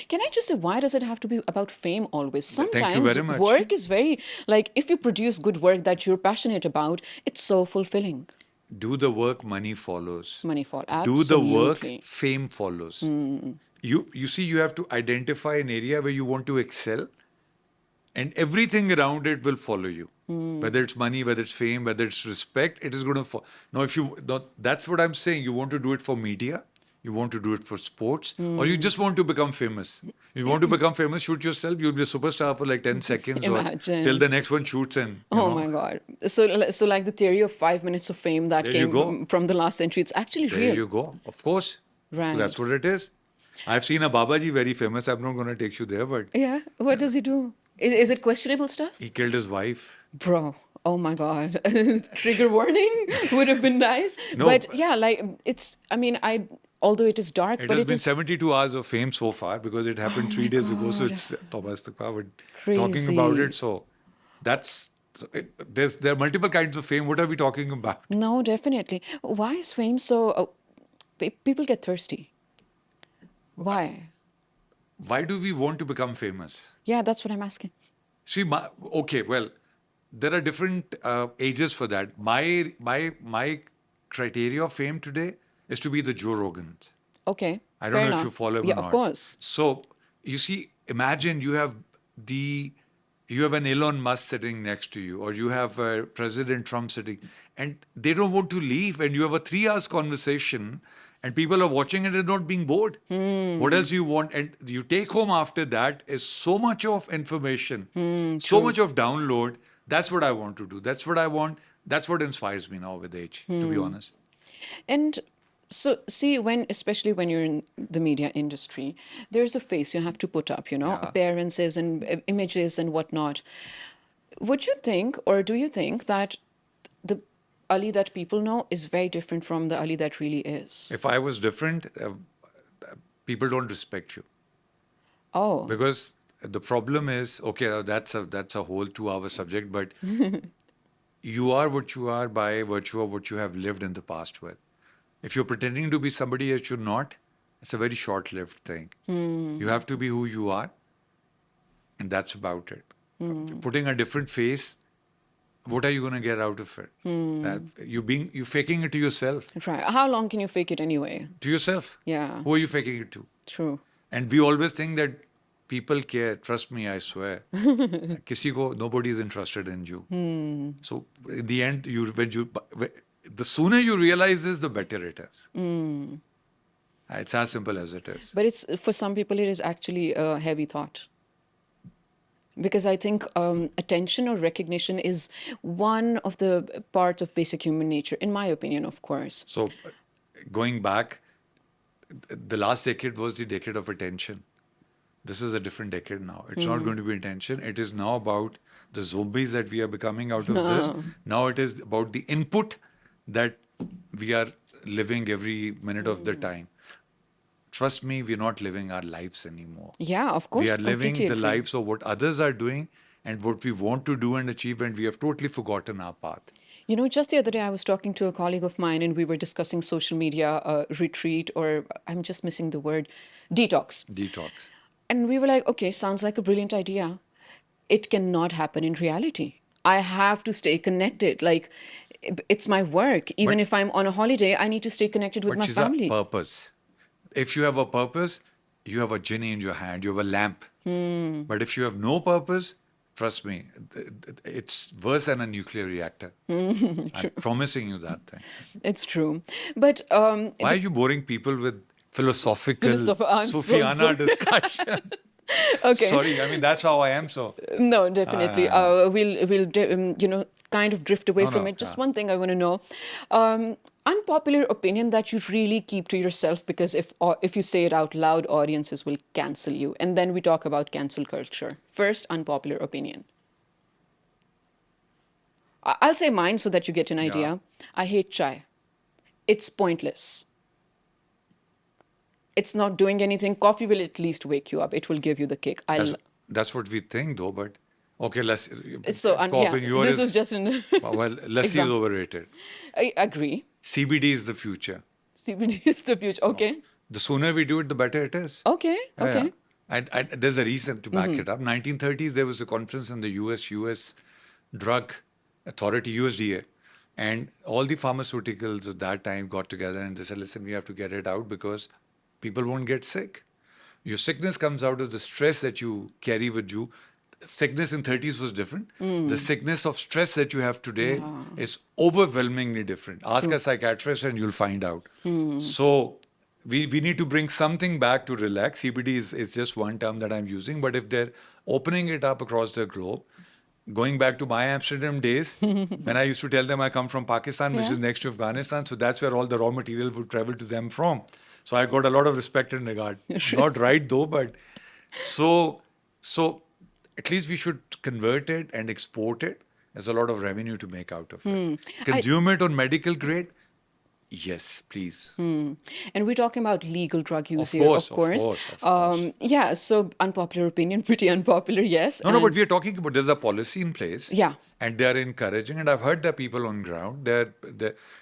[SPEAKER 1] Can I just say, why does it have to be about fame always?
[SPEAKER 2] Thank you
[SPEAKER 1] Sometimes
[SPEAKER 2] very much.
[SPEAKER 1] work is very, like, if you produce good work that you're passionate about, it's so fulfilling.
[SPEAKER 2] Do the work, money follows.
[SPEAKER 1] Money fall.
[SPEAKER 2] Do the work,
[SPEAKER 1] Absolutely.
[SPEAKER 2] fame follows. You see, you have to identify an area where you want to excel, and everything around it will follow you. Whether it's money, whether it's fame, whether it's respect, it is going to follow. Now, if you not, that's what I'm saying. You want to do it for media, you want to do it for sports, or you just want to become famous. You want to become famous, shoot yourself. You'll be a superstar for like 10 seconds, or till
[SPEAKER 1] Imagine.
[SPEAKER 2] the next one shoots, and
[SPEAKER 1] Oh my God. So like the theory of 5 minutes of fame that
[SPEAKER 2] there you go.
[SPEAKER 1] came from the last century, it's actually
[SPEAKER 2] There
[SPEAKER 1] real.
[SPEAKER 2] you go. Of course, that's
[SPEAKER 1] Right.
[SPEAKER 2] what it is. I've seen a Babaji very famous. I'm not going to take you there, but
[SPEAKER 1] Yeah. What does he do? Is it questionable stuff?
[SPEAKER 2] he killed his wife.
[SPEAKER 1] Bro, oh my God. Trigger warning would have been nice.
[SPEAKER 2] No,
[SPEAKER 1] But yeah, like I mean, although it is dark,
[SPEAKER 2] it
[SPEAKER 1] but
[SPEAKER 2] has
[SPEAKER 1] it
[SPEAKER 2] been
[SPEAKER 1] is,
[SPEAKER 2] 72 hours of fame so far because it
[SPEAKER 1] oh
[SPEAKER 2] happened three
[SPEAKER 1] my
[SPEAKER 2] days ago. So
[SPEAKER 1] God,
[SPEAKER 2] it's Tawbah Istighfar, but talking about it.
[SPEAKER 1] crazy.
[SPEAKER 2] So that's there are multiple kinds of fame. What are we talking about?
[SPEAKER 1] No, definitely. Why is fame so, people get thirsty? Why?
[SPEAKER 2] Why do we want to become famous?
[SPEAKER 1] Yeah, that's what I'm asking.
[SPEAKER 2] See, okay, well, there are different ages for that. My criteria of fame today is to be the Joe Rogan.
[SPEAKER 1] Okay,
[SPEAKER 2] I don't
[SPEAKER 1] fair
[SPEAKER 2] know if you
[SPEAKER 1] enough.
[SPEAKER 2] follow him or
[SPEAKER 1] Yeah, of
[SPEAKER 2] not.
[SPEAKER 1] course.
[SPEAKER 2] So you see, imagine the you have an Elon Musk sitting next to you, or you have President Trump sitting, and they don't want to leave, and you have a 3 hours conversation, and people are watching it and not being bored. What else you want? And you take home after that is so much of information, so
[SPEAKER 1] True.
[SPEAKER 2] much of download. That's what I want to do. That's what I want. That's what inspires me now with age, to be honest.
[SPEAKER 1] And so, see, especially when you're in the media industry, there's a face you have to put up,
[SPEAKER 2] Yeah.
[SPEAKER 1] appearances and images and whatnot. Would you think, or do you think that the Ali that people know is very different from the Ali that really is?
[SPEAKER 2] If I was different, people don't respect you.
[SPEAKER 1] Oh,
[SPEAKER 2] Because the problem is, okay, that's a whole 2 hour subject, but you are what you are by virtue of what you have lived in the past with. If you're pretending to be somebody that you're not, it's a very short-lived thing. You have to be who you are, and that's about it. Putting a different face, what are you going to get out of it? You faking it to yourself.
[SPEAKER 1] right. How long can you fake it anyway?
[SPEAKER 2] To yourself.
[SPEAKER 1] Yeah,
[SPEAKER 2] Who are you faking it to?
[SPEAKER 1] true.
[SPEAKER 2] And we always think that people care. Trust me, I swear. Kisi ko, nobody is interested in you. So in the end, the sooner you realize this, the better it is. It's as simple as it is.
[SPEAKER 1] But it's for some people, it is actually a heavy thought. Because I think attention or recognition is one of the parts of basic human nature, in my opinion, of course.
[SPEAKER 2] So going back, the last decade was the decade of attention. This is a different decade now. It's not going to be attention. It is now about the zombies that we are becoming out of this. Now it is about the input that we are living every minute of the time. Trust me, we're not living our lives anymore.
[SPEAKER 1] Yeah, of course.
[SPEAKER 2] We are living
[SPEAKER 1] completely
[SPEAKER 2] the
[SPEAKER 1] agree.
[SPEAKER 2] lives of what others are doing and what we want to do and achieve, and we have totally forgotten our path.
[SPEAKER 1] You know, just the other day, I was talking to a colleague of mine and we were discussing social media retreat, or I'm just missing the word, detox.
[SPEAKER 2] Detox.
[SPEAKER 1] And we were like, okay, sounds like a brilliant idea. It cannot happen in reality. I have to stay connected. Like, it's my work. Even
[SPEAKER 2] But-
[SPEAKER 1] if I'm on a holiday, I need to stay connected with
[SPEAKER 2] But
[SPEAKER 1] my
[SPEAKER 2] she's a
[SPEAKER 1] family.
[SPEAKER 2] purpose. If you have a purpose, you have a genie in your hand, you have a lamp. But if you have no purpose, trust me, it's worse than a nuclear reactor. I'm promising you that thing.
[SPEAKER 1] It's true. But
[SPEAKER 2] Why are you boring people with philosophical
[SPEAKER 1] I'm so
[SPEAKER 2] Sufiana
[SPEAKER 1] sorry.
[SPEAKER 2] discussion?
[SPEAKER 1] okay.
[SPEAKER 2] Sorry, I mean, that's how I am, so.
[SPEAKER 1] No, definitely. We'll kind of drift away
[SPEAKER 2] No,
[SPEAKER 1] from
[SPEAKER 2] no,
[SPEAKER 1] it. Just
[SPEAKER 2] yeah.
[SPEAKER 1] one thing I want to know: unpopular opinion that you really keep to yourself, because if you say it out loud, audiences will cancel you. And then we talk about cancel culture. First, unpopular opinion. I'll say mine so that you get an
[SPEAKER 2] Yeah.
[SPEAKER 1] idea. I hate chai. It's pointless. It's not doing anything. Coffee will at least wake you up. It will give you the kick.
[SPEAKER 2] That's what we think, though, but okay,
[SPEAKER 1] Yeah,
[SPEAKER 2] copying yours
[SPEAKER 1] this was
[SPEAKER 2] is,
[SPEAKER 1] just an
[SPEAKER 2] well, lassi is
[SPEAKER 1] example.
[SPEAKER 2] overrated.
[SPEAKER 1] I agree.
[SPEAKER 2] CBD is the future.
[SPEAKER 1] CBD is the future. Okay.
[SPEAKER 2] The sooner we do it, the better it is.
[SPEAKER 1] Okay.
[SPEAKER 2] Yeah,
[SPEAKER 1] Okay.
[SPEAKER 2] yeah. And there's a reason to back it up. 1930s, there was a conference in the US Drug Authority, USDA, and all the pharmaceuticals at that time got together and they said, listen, we have to get it out because people won't get sick. Your sickness comes out of the stress that you carry with you. Sickness in 30s was different. The sickness of stress that you have today is overwhelmingly different. Ask a psychiatrist and you'll find out. So we need to bring something back to relax. CBD is just one term that I'm using, but if they're opening it up across the globe, going back to my Amsterdam days, when I used to tell them I come from Pakistan, which
[SPEAKER 1] Yeah.
[SPEAKER 2] is next to Afghanistan, so that's where all the raw material would travel to them from. So I got a lot of respect and regard. Not right though, but so at least we should convert it and export it. There's a lot of revenue to make out of it. Consume it on medical grade. Yes, please.
[SPEAKER 1] And we're talking about legal drug use
[SPEAKER 2] Of
[SPEAKER 1] here,
[SPEAKER 2] course,
[SPEAKER 1] of
[SPEAKER 2] of
[SPEAKER 1] course.
[SPEAKER 2] course, of course.
[SPEAKER 1] Yeah, so unpopular opinion, pretty unpopular, yes.
[SPEAKER 2] No, but we are talking about there's a policy in place.
[SPEAKER 1] Yeah.
[SPEAKER 2] And they're encouraging, and I've heard that people on ground,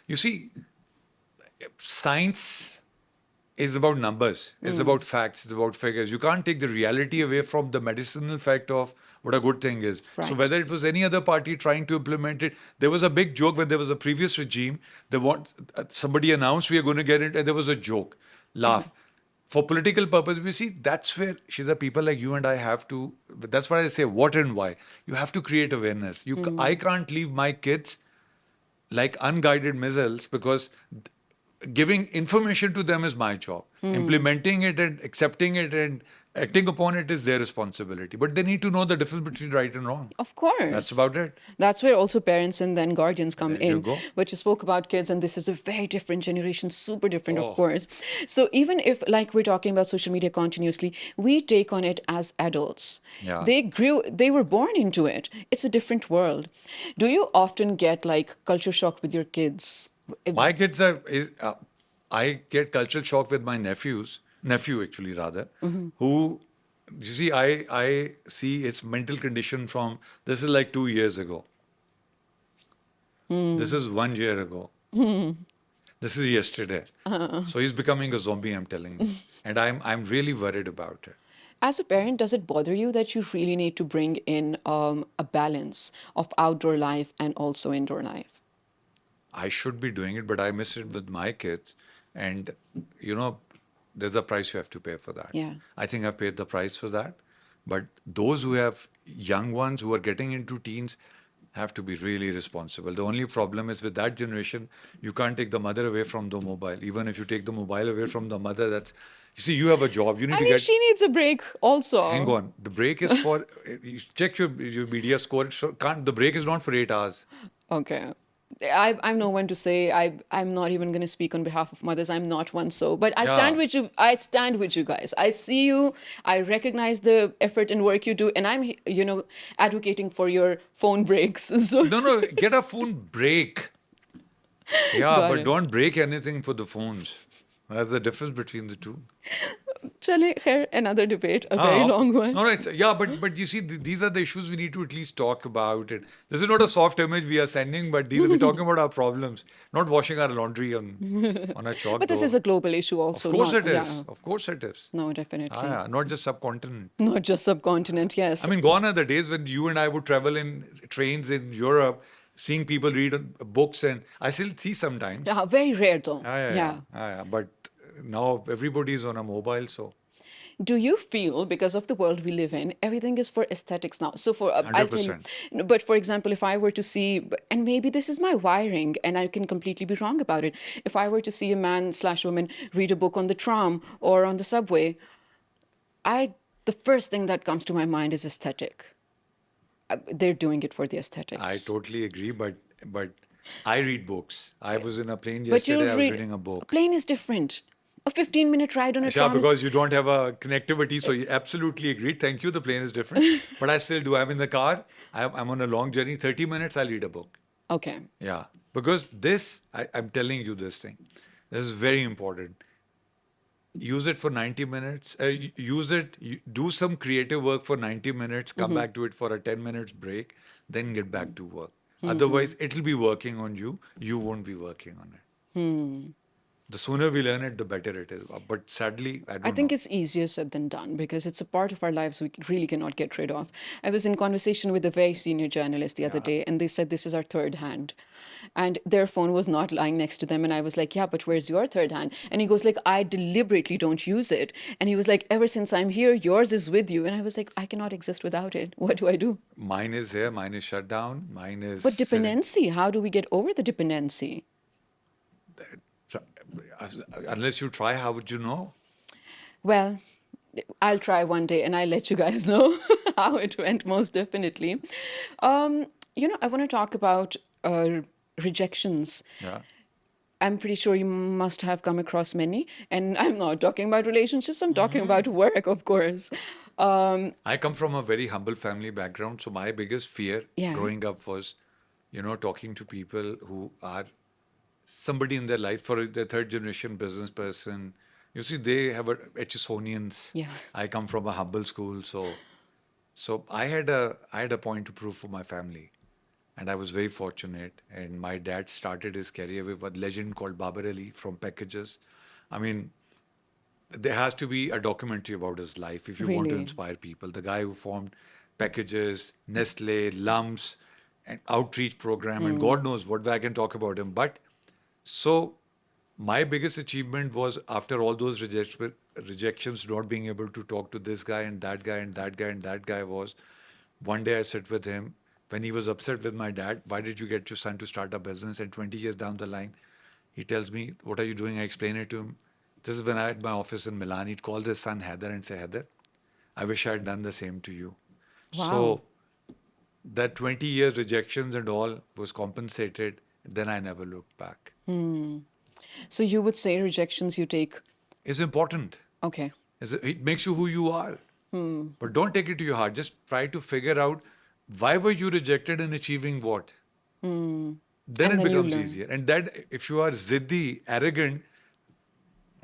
[SPEAKER 2] you see, science is about numbers, it's about facts, it's about figures. You can't take the reality away from the medicinal fact of what a good thing is. So
[SPEAKER 1] Right.
[SPEAKER 2] whether it was any other party trying to implement it, there was a big joke when there was a previous regime. Somebody announced we are going to get it, and there was a joke, laugh. For political purpose, we see that's where Shizza, people like you and I have to. That's why I say what and why. You have to create awareness. I can't leave my kids like unguided missiles because giving information to them is my job. Implementing it and accepting it and acting upon it is their responsibility. But they need to know the difference between right and wrong.
[SPEAKER 1] Of course.
[SPEAKER 2] That's about it.
[SPEAKER 1] That's where also parents and then guardians come
[SPEAKER 2] There you
[SPEAKER 1] in.
[SPEAKER 2] go.
[SPEAKER 1] But you spoke about kids, and this is a very different generation, super different, of
[SPEAKER 2] Oh.
[SPEAKER 1] course. So even if, like, we're talking about social media continuously, we take on it as adults.
[SPEAKER 2] Yeah.
[SPEAKER 1] They were born into it. It's a different world. Do you often get like culture shock with your kids?
[SPEAKER 2] My kids I get cultural shock with my nephew actually rather, who, you see, I see its mental condition from, this is like 2 years ago. This is 1 year ago. This is yesterday. So he's becoming a zombie, I'm telling you. And I'm really worried about it.
[SPEAKER 1] As a parent, does it bother you that you really need to bring in a balance of outdoor life and also indoor life?
[SPEAKER 2] I should be doing it, but I miss it with my kids. And, there's a price you have to pay for that.
[SPEAKER 1] Yeah.
[SPEAKER 2] I think I've paid the price for that. But those who have young ones who are getting into teens have to be really responsible. The only problem is with that generation, you can't take the mother away from the mobile. Even if you take the mobile away from the mother, that's, you see, you have a job. You need
[SPEAKER 1] I
[SPEAKER 2] to
[SPEAKER 1] mean,
[SPEAKER 2] get,
[SPEAKER 1] she needs a break
[SPEAKER 2] hang
[SPEAKER 1] also.
[SPEAKER 2] on. The break is for, you check your media score. Can't, the break is not for 8 hours.
[SPEAKER 1] Okay. I'm no one to say. I'm not even going to speak on behalf of mothers. I'm not one. So, but I stand
[SPEAKER 2] Yeah.
[SPEAKER 1] with you. I stand with you guys. I see you. I recognize the effort and work you do, and I'm advocating for your phone breaks. So,
[SPEAKER 2] No, no, get a phone break. Yeah,
[SPEAKER 1] got
[SPEAKER 2] but
[SPEAKER 1] it.
[SPEAKER 2] don't break anything for the phones. That's the difference between the two.
[SPEAKER 1] Chale, khair, another debate, a very
[SPEAKER 2] Ah,
[SPEAKER 1] long one.
[SPEAKER 2] no, no, it's, yeah, but you see, these are the issues we need to at least talk about. It. This is not a soft image we are sending, but these we're talking about our problems, not washing our laundry on a chalk
[SPEAKER 1] But this is a
[SPEAKER 2] door.
[SPEAKER 1] global issue
[SPEAKER 2] Of
[SPEAKER 1] also.
[SPEAKER 2] course
[SPEAKER 1] Not
[SPEAKER 2] it is.
[SPEAKER 1] yeah.
[SPEAKER 2] Of course it is.
[SPEAKER 1] No,
[SPEAKER 2] Ah,
[SPEAKER 1] definitely
[SPEAKER 2] yeah, not just subcontinent.
[SPEAKER 1] not just subcontinent.
[SPEAKER 2] I
[SPEAKER 1] Yes.
[SPEAKER 2] mean, gone are the days when you and I would travel in trains in Europe, seeing people read books, and I still see sometimes.
[SPEAKER 1] Yeah, very rare though.
[SPEAKER 2] Ah, yeah, yeah,
[SPEAKER 1] Yeah.
[SPEAKER 2] ah, yeah. But now everybody is on a mobile, so
[SPEAKER 1] Do you feel because of the world we live in, everything is for aesthetics now? So for I'll tell you,
[SPEAKER 2] 100%.
[SPEAKER 1] but for example, if I were to see, and maybe this is my wiring, and I can completely be wrong about it. If I were to see a man slash woman read a book on the tram or on the subway, I the first thing that comes to my mind is aesthetic. They're doing it for the
[SPEAKER 2] I
[SPEAKER 1] aesthetics.
[SPEAKER 2] totally agree, but I read books. I was in a plane
[SPEAKER 1] But you'll
[SPEAKER 2] yesterday. I was
[SPEAKER 1] read
[SPEAKER 2] reading a
[SPEAKER 1] a
[SPEAKER 2] book.
[SPEAKER 1] plane is different. A 15-minute ride on a
[SPEAKER 2] Yeah,
[SPEAKER 1] tram is
[SPEAKER 2] because you don't have a connectivity, so you absolutely agreed. Thank you. The plane is different, but I still do. I'm in the car. I'm on a long journey. 30 minutes. I'll read a book.
[SPEAKER 1] okay.
[SPEAKER 2] Yeah, because this, I'm telling you this thing. This is very important. Use it for 90 minutes. Use it. Do some creative work for 90 minutes. Come back to it for a 10 minutes break. Then get back to work. Otherwise, it'll be working on you. You won't be working on it. The sooner we learn it, the better it is. But sadly, I
[SPEAKER 1] I
[SPEAKER 2] don't
[SPEAKER 1] think
[SPEAKER 2] know.
[SPEAKER 1] it's easier said than done because it's a part of our lives we really cannot get rid of. I was in conversation with a very senior journalist the other
[SPEAKER 2] Yeah.
[SPEAKER 1] day, and they said this is our third hand. And their phone was not lying next to them. And I was like, yeah, but where's your third hand? And he goes like, I deliberately don't use it. And he was like, ever since I'm here, yours is with you. And I was like, I cannot exist without it. What do I do?
[SPEAKER 2] Mine is here. Mine is shut down. Mine is
[SPEAKER 1] But
[SPEAKER 2] sitting.
[SPEAKER 1] dependency, how do we get over the dependency?
[SPEAKER 2] So, unless you try, how would you know?
[SPEAKER 1] Well, I'll try one day and I'll let you guys know how it went, most definitely. I want to talk about rejections.
[SPEAKER 2] Yeah.
[SPEAKER 1] I'm pretty sure you must have come across many. And I'm not talking about relationships, I'm talking about work, of course.
[SPEAKER 2] I come from a very humble family background, so my biggest fear
[SPEAKER 1] Yeah.
[SPEAKER 2] growing up was, talking to people who are somebody in their life for the third generation business person. You see, they have a Hsonians.
[SPEAKER 1] Yeah.
[SPEAKER 2] I come from a humble school, so I had a point to prove for my family, and I was very fortunate. And my dad started his career with a legend called Babar Ali from Packages. I mean, there has to be a documentary about his life if you want to
[SPEAKER 1] Really?
[SPEAKER 2] inspire people. The guy who formed Packages, Nestle, Lumps, and outreach program, and God knows what I can talk about him. But so my biggest achievement was after all those rejections, not being able to talk to this guy and that guy and that guy and that guy was one day I sit with him when he was upset with my dad. Why did you get your son to start a business? And 20 years down the line, he tells me, "What are you doing?" I explain it to him. This is when I had my office in Milan. He'd call his son Heather and say, "Heather, I wish I had done the same to you."
[SPEAKER 1] Wow.
[SPEAKER 2] So that 20 years rejections and all was compensated. Then I never looked back.
[SPEAKER 1] So you would say rejections you take.
[SPEAKER 2] It's important.
[SPEAKER 1] Okay.
[SPEAKER 2] It makes you who you are. But don't take it to your heart. Just try to figure out why were you rejected and achieving what. Then
[SPEAKER 1] And
[SPEAKER 2] it
[SPEAKER 1] then you
[SPEAKER 2] becomes
[SPEAKER 1] learn.
[SPEAKER 2] easier. And that if you are ziddi, arrogant,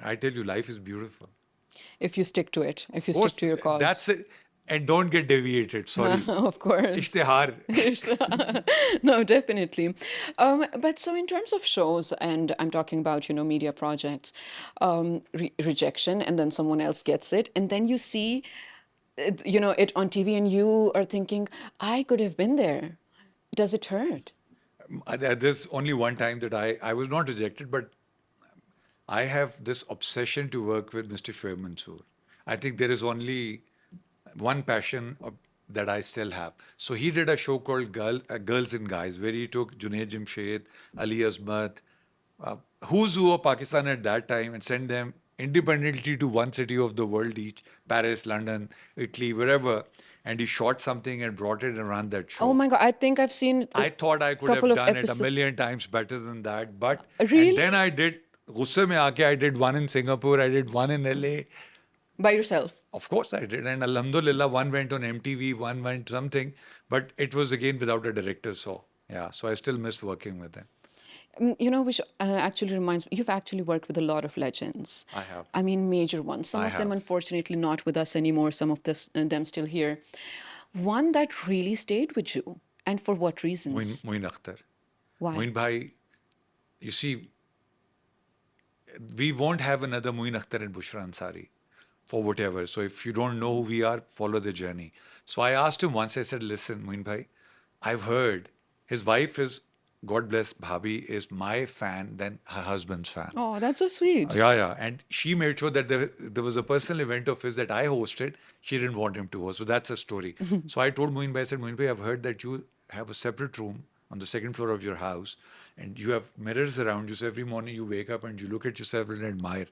[SPEAKER 2] I tell you, life is beautiful.
[SPEAKER 1] If you stick to it, if you
[SPEAKER 2] Of
[SPEAKER 1] stick
[SPEAKER 2] course,
[SPEAKER 1] to your
[SPEAKER 2] that's
[SPEAKER 1] cause.
[SPEAKER 2] it. And don't get deviated. Sorry.
[SPEAKER 1] Of course.
[SPEAKER 2] Ishtihar.
[SPEAKER 1] No, definitely. But so in terms of shows, and I'm talking about, media projects, rejection, and then someone else gets it, and then you see, it on TV, and you are thinking, I could have been there. Does it hurt?
[SPEAKER 2] There's only one time that I was not rejected, but I have this obsession to work with Mr. Shoaib Mansoor. I think there is only one passion that I still have. So he did a show called Girls and Guys, where he took Junaid Jimshed, Ali Azmat, who's who of Pakistan at that time, and sent them independently to one city of the world each, Paris, London, Italy, wherever. And he shot something and brought it and ran that
[SPEAKER 1] Oh
[SPEAKER 2] show.
[SPEAKER 1] my God, I think I've seen a
[SPEAKER 2] I thought I could
[SPEAKER 1] couple
[SPEAKER 2] have
[SPEAKER 1] of
[SPEAKER 2] done it a
[SPEAKER 1] episodes.
[SPEAKER 2] million times better than that. But, and then
[SPEAKER 1] Really?
[SPEAKER 2] I did, Gusse mein aake, I did one in Singapore, I did one in LA.
[SPEAKER 1] By yourself?
[SPEAKER 2] Of course I did. And Alhamdulillah, one went on MTV, one went something. But it was again without a director. So, yeah. So I still miss working with them.
[SPEAKER 1] You know, which actually reminds me, you've actually worked with a lot of legends.
[SPEAKER 2] I have.
[SPEAKER 1] I mean, major ones. Some
[SPEAKER 2] I
[SPEAKER 1] of them,
[SPEAKER 2] have.
[SPEAKER 1] unfortunately, not with us anymore. Some of them still here. One that really stayed with you, and for what reasons?
[SPEAKER 2] Moin Akhtar.
[SPEAKER 1] Why?
[SPEAKER 2] Moin Bhai, you see, we won't have another Moin Akhtar and Bushra Ansari for whatever. So if you don't know who we are, follow the journey. So I asked him once, I said, listen, Moin Bhai, I've heard his wife is, God bless Bhabhi, is my fan than her husband's fan.
[SPEAKER 1] Oh, that's so sweet.
[SPEAKER 2] Yeah, yeah. And she made sure that there was a personal event of his that I hosted. She didn't want him to host. So that's a story. So I told Moin Bhai, I said, Moin Bhai, I've heard that you have a separate room on the second floor of your house and you have mirrors around you. So every morning you wake up and you look at yourself and admire.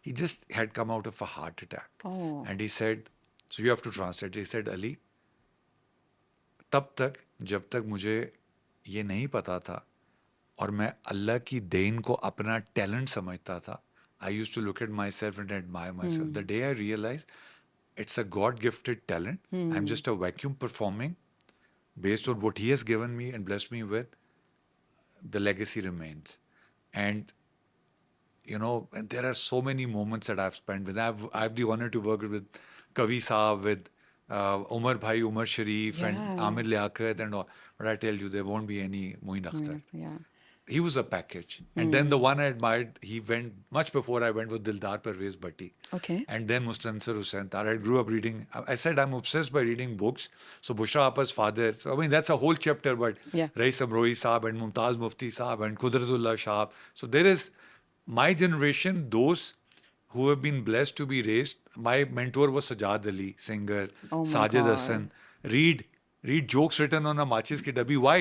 [SPEAKER 2] He just had come out of a heart attack.
[SPEAKER 1] Oh.
[SPEAKER 2] And he said, so you have to translate. He said, Ali, तब तक जब तक मुझे ये नहीं पता था और मैं अल्लाह की देन को अपना टैलेंट समझता था I use to look at myself and admire myself the day I realise it's a god gifted talent I am just a vacuum performing based on what he has given me and blessed me with, the legacy remains. And and there are so many moments that I've spent with. I've the honor to work with Kavi Saab, with Umar Bhai, Umar Sharif, and
[SPEAKER 1] Yeah.
[SPEAKER 2] Amir Liaquat and all. But I tell you, there won't be any Moin Akhtar.
[SPEAKER 1] Yeah.
[SPEAKER 2] He was a package. And then the one I admired, he went much before I went with Dildar Pervez Bhatti.
[SPEAKER 1] Okay.
[SPEAKER 2] And then Mustansir Hussain Tar. I grew up reading. I said I'm obsessed by reading books. So Bushra Appa's father. So I mean that's a whole chapter. But
[SPEAKER 1] Yeah.
[SPEAKER 2] Rais Amroi Saab and Mumtaz Mufti Saab and Qudratullah Shahab. So there is my generation, those who have been blessed to be raised. My mentor was Sajad Ali, singer.
[SPEAKER 1] Oh my
[SPEAKER 2] Sajid
[SPEAKER 1] God.
[SPEAKER 2] Hassan. Read jokes written on a machis ki dabbi. Why?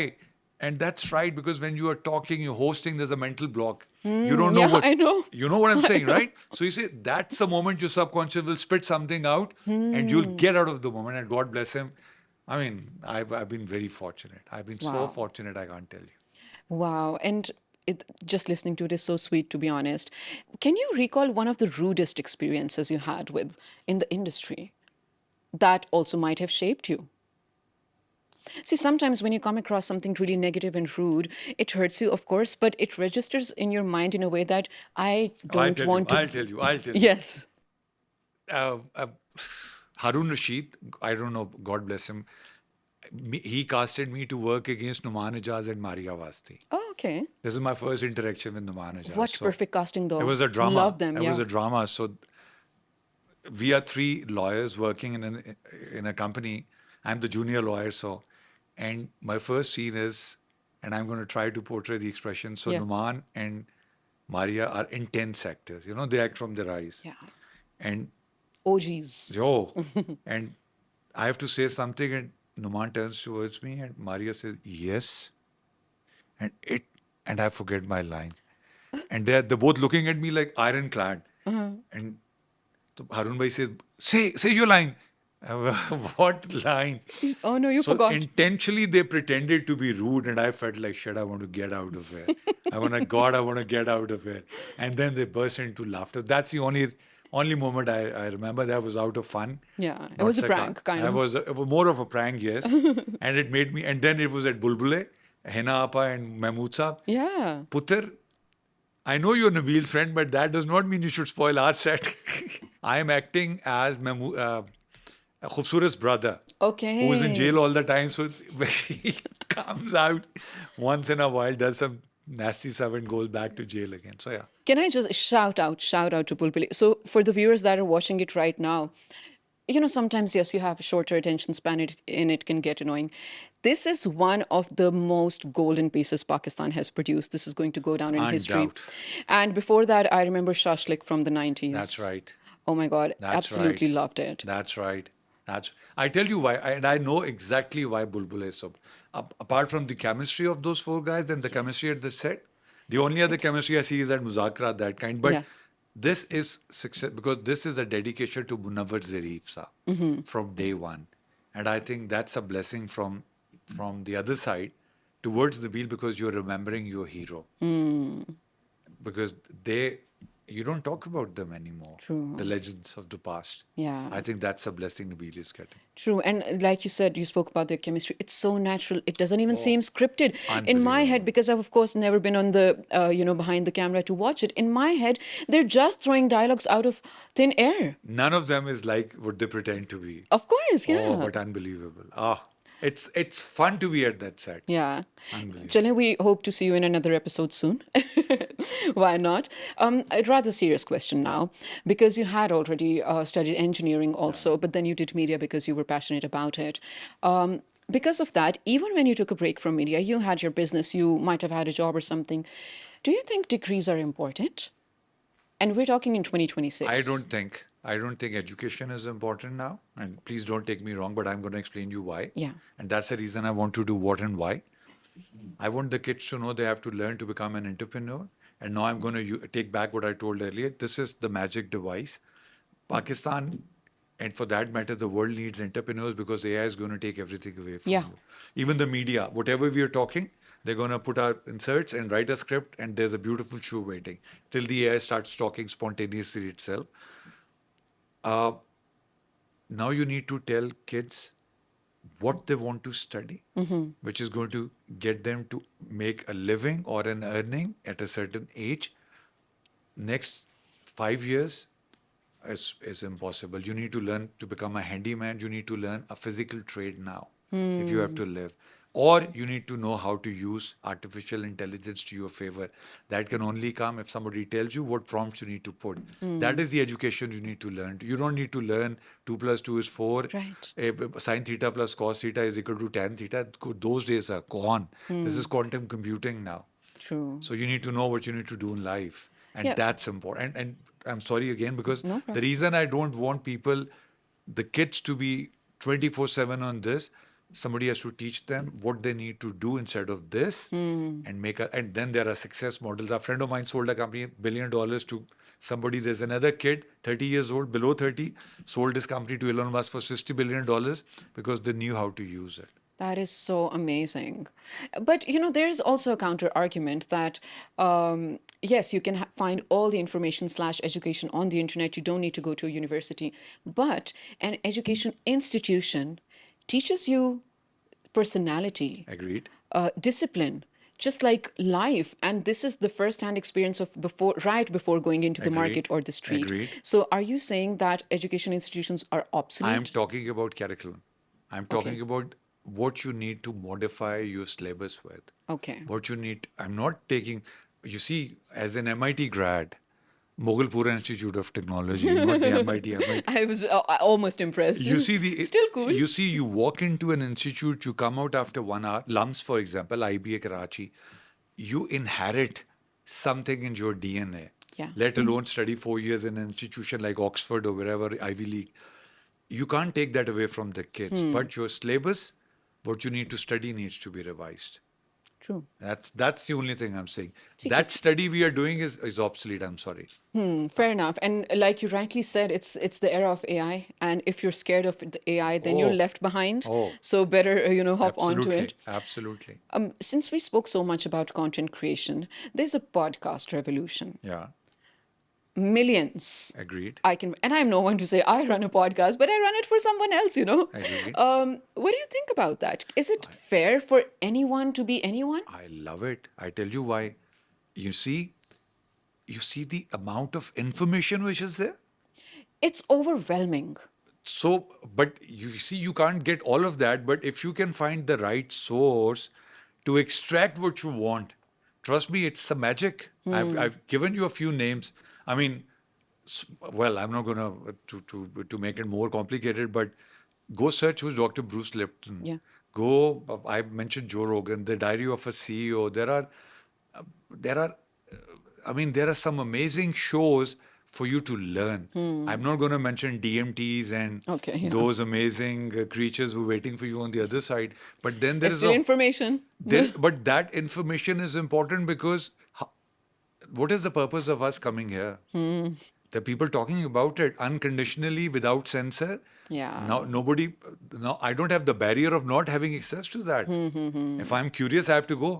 [SPEAKER 2] And that's right, because when you are talking, you're hosting, there's a mental block. You don't know
[SPEAKER 1] yeah,
[SPEAKER 2] what
[SPEAKER 1] I know.
[SPEAKER 2] You know what I'm saying, right? So you say that's the moment your subconscious will spit something out and you'll get out of the moment. And God bless him. I mean, I've been very fortunate. I've been so
[SPEAKER 1] Wow.
[SPEAKER 2] fortunate, I can't tell you.
[SPEAKER 1] Wow. And just listening to it is so sweet, to be honest. Can you recall one of the rudest experiences you had in the industry that also might have shaped you? See, sometimes when you come across something really negative and rude, it hurts you, of course, but it registers in your mind in a way that I don't want to.
[SPEAKER 2] I'll tell you.
[SPEAKER 1] Yes.
[SPEAKER 2] Harun Rashid, I don't know, God bless him. He casted me to work against Numan Ijaz and Maria Vasti.
[SPEAKER 1] Oh, okay.
[SPEAKER 2] This is my first interaction with Numan Ijaz.
[SPEAKER 1] What
[SPEAKER 2] So
[SPEAKER 1] perfect casting, though.
[SPEAKER 2] It was a drama.
[SPEAKER 1] Love them,
[SPEAKER 2] It
[SPEAKER 1] yeah.
[SPEAKER 2] was a drama. So we are three lawyers working in a company. I'm the junior lawyer. And my first scene is, and I'm going to try to portray the expression. So
[SPEAKER 1] Yeah.
[SPEAKER 2] Numan and Maria are intense actors. They act from their eyes.
[SPEAKER 1] Yeah.
[SPEAKER 2] And
[SPEAKER 1] OGs.
[SPEAKER 2] and I have to say something, and Numan turns towards me, and Maria says, yes. And I forget my line. And they're both looking at me like ironclad. And so Harun Bhai says, say your line. What line?
[SPEAKER 1] Oh, no, you
[SPEAKER 2] So
[SPEAKER 1] forgot.
[SPEAKER 2] intentionally they pretended to be rude, and I felt like, shit, I want to get out of here. I want to get out of here. And then they burst into laughter. That's the only moment I remember that was out of fun.
[SPEAKER 1] Yeah, it
[SPEAKER 2] Not
[SPEAKER 1] was a
[SPEAKER 2] sarcasm.
[SPEAKER 1] prank, kind of.
[SPEAKER 2] It was more of a prank, yes. And it made me, and then it was at Bulbulay, Hena Appa and Mahmood Saab.
[SPEAKER 1] Yeah.
[SPEAKER 2] Putter, I know you're Nabil's friend, but that does not mean you should spoil our set. I am acting as Khubsurat's brother.
[SPEAKER 1] Okay.
[SPEAKER 2] Who is in jail all the time. So he comes out once in a while, does some nasty stuff and goes back to jail again. So yeah.
[SPEAKER 1] Can I just shout out to Bulbulay? So for the viewers that are watching it right now, sometimes, yes, you have a shorter attention span and it can get annoying. This is one of the most golden pieces Pakistan has produced. This is going to go down in history.
[SPEAKER 2] Undoubted.
[SPEAKER 1] And before that, I remember Shashlik from the 90s.
[SPEAKER 2] That's right.
[SPEAKER 1] Oh my God,
[SPEAKER 2] That's
[SPEAKER 1] absolutely
[SPEAKER 2] right.
[SPEAKER 1] loved it.
[SPEAKER 2] That's right. That's, I tell you why, and I know exactly why Bulbulay is so. Apart from the chemistry of those four guys and the chemistry at the
[SPEAKER 1] Yes.
[SPEAKER 2] set, the only other
[SPEAKER 1] It's
[SPEAKER 2] chemistry I see is at Muzakra, that kind. But
[SPEAKER 1] yeah.
[SPEAKER 2] this is success because this is a dedication to Munawar Zarif Saab from day one, and I think that's a blessing from the other side towards the wheel because you're remembering your hero because they you don't talk about them anymore, the
[SPEAKER 1] True.
[SPEAKER 2] legends of the past.
[SPEAKER 1] Yeah.
[SPEAKER 2] I think that's a blessing Nabil is getting.
[SPEAKER 1] True. And like you said, you spoke about their chemistry. It's so natural. It doesn't even seem scripted in my head
[SPEAKER 2] Unbelievable.
[SPEAKER 1] because I've, of course, never been on the, behind the camera to watch it. In my head, they're just throwing dialogues out of thin air.
[SPEAKER 2] None of them is like what they pretend to be.
[SPEAKER 1] Of course.
[SPEAKER 2] Oh,
[SPEAKER 1] Yeah.
[SPEAKER 2] but unbelievable. It's fun to be at that set.
[SPEAKER 1] Yeah.
[SPEAKER 2] Unbelievable.
[SPEAKER 1] Chale, we hope to see you in another episode soon. Why not? A rather serious question now, because you had already studied engineering also, but then you did media because you were passionate about it. Because of that, even when you took a break from media, you had your business, you might have had a job or something. Do you think degrees are important? And we're talking in
[SPEAKER 2] I
[SPEAKER 1] 2026.
[SPEAKER 2] don't think I don't think education is important now. And please don't take me wrong, but I'm going to explain you why.
[SPEAKER 1] Yeah.
[SPEAKER 2] And that's the reason I want to do what and why. I want the kids to know they have to learn to become an entrepreneur. And now I'm going to take back what I told earlier. This is the magic device. Pakistan, and for that matter, the world needs entrepreneurs because AI is going to take everything away from
[SPEAKER 1] Yeah.
[SPEAKER 2] you. Even the media, whatever we are talking, they're going to put our inserts and write a script, and there's a beautiful show waiting till the AI starts talking spontaneously itself. Uh, Now you need to tell kids what they want to study, which is going to get them to make a living or an earning at a certain age. Next 5 years is impossible. You need to learn to become a handyman. You need to learn a physical trade now if you have to live. Or you need to know how to use artificial intelligence to your favor. That can only come if somebody tells you what prompts you need to put. That is the education you need to learn. You don't need to learn 2 plus 2 is 4,
[SPEAKER 1] Right.
[SPEAKER 2] sine theta plus cos theta is equal to tan theta. Those days are gone. This is quantum computing now.
[SPEAKER 1] True.
[SPEAKER 2] So you need to know what you need to do in life. And
[SPEAKER 1] Yeah.
[SPEAKER 2] that's important. And I'm sorry again, because
[SPEAKER 1] No
[SPEAKER 2] the
[SPEAKER 1] problem.
[SPEAKER 2] reason I don't want people, the kids to be 24/7 on this, somebody has to teach them what they need to do instead of this and and then there are success models. A friend of mine sold a company $1 billion to somebody. There's another kid, 30 years old, below 30, sold his company to Elon Musk for $60 billion because they knew how to use it.
[SPEAKER 1] That is so amazing. But, there's also a counter argument that, yes, you can find all the information slash education on the internet. You don't need to go to a university. But an education institution teaches you personality,
[SPEAKER 2] Agreed?
[SPEAKER 1] discipline, just like life. And this is the first-hand experience of right before going into the market
[SPEAKER 2] Agreed?
[SPEAKER 1] or the street.
[SPEAKER 2] Agreed?
[SPEAKER 1] So are you saying that education institutions are
[SPEAKER 2] I'm
[SPEAKER 1] obsolete?
[SPEAKER 2] talking about curriculum. I'm
[SPEAKER 1] Okay.
[SPEAKER 2] talking about what you need to modify your syllabus with.
[SPEAKER 1] Okay.
[SPEAKER 2] What you need. I'm not taking, you see, as an MIT grad, Mogulpura Institute of Technology, not the MIT.
[SPEAKER 1] I was almost impressed.
[SPEAKER 2] You see
[SPEAKER 1] Still cool.
[SPEAKER 2] you walk into an institute, you come out after 1 hour. LUMS, for example, IBA Karachi, you inherit something in your DNA.
[SPEAKER 1] Yeah.
[SPEAKER 2] Let alone study 4 years in an institution like Oxford or wherever, Ivy League. You can't take that away from the kids. But your syllabus, what you need to study needs to be revised.
[SPEAKER 1] True.
[SPEAKER 2] That's the only thing I'm saying.
[SPEAKER 1] See,
[SPEAKER 2] That study we are doing is obsolete. I'm sorry.
[SPEAKER 1] fair enough. And like you rightly said, it's the era of AI. And if you're scared of the AI, then you're
[SPEAKER 2] Oh,
[SPEAKER 1] left behind.
[SPEAKER 2] oh,
[SPEAKER 1] So better, hop onto
[SPEAKER 2] absolutely,
[SPEAKER 1] it.
[SPEAKER 2] absolutely.
[SPEAKER 1] Since we spoke so much about content creation, there's a podcast revolution.
[SPEAKER 2] Yeah,
[SPEAKER 1] Millions.
[SPEAKER 2] agreed,
[SPEAKER 1] And I'm no one to say I run a podcast, but I run it for someone else.
[SPEAKER 2] agreed.
[SPEAKER 1] What do you think about that? Is it fair for anyone to be anyone?
[SPEAKER 2] I love it. I tell you why. You see, you see the amount of information which is there.
[SPEAKER 1] It's overwhelming.
[SPEAKER 2] So, but you see, you can't get all of that. But if you can find the right source to extract what you want, trust me, it's a magic. I've given you a few names. I mean, well, I'm not gonna to make it more complicated, but go search who's Dr. Bruce Lipton.
[SPEAKER 1] Yeah.
[SPEAKER 2] Go. I mentioned Joe Rogan, The Diary of a CEO. There are, I mean, there are some amazing shows for you to learn. I'm not going to mention DMTs and
[SPEAKER 1] Okay, yeah.
[SPEAKER 2] those amazing creatures who are waiting for you on the other side. But then there
[SPEAKER 1] It's
[SPEAKER 2] is
[SPEAKER 1] still information.
[SPEAKER 2] but that information is important because what is the purpose of us coming here? The people talking about it unconditionally without censor.
[SPEAKER 1] Yeah.
[SPEAKER 2] Now I don't have the barrier of not having access to that. If I'm curious, I have to go.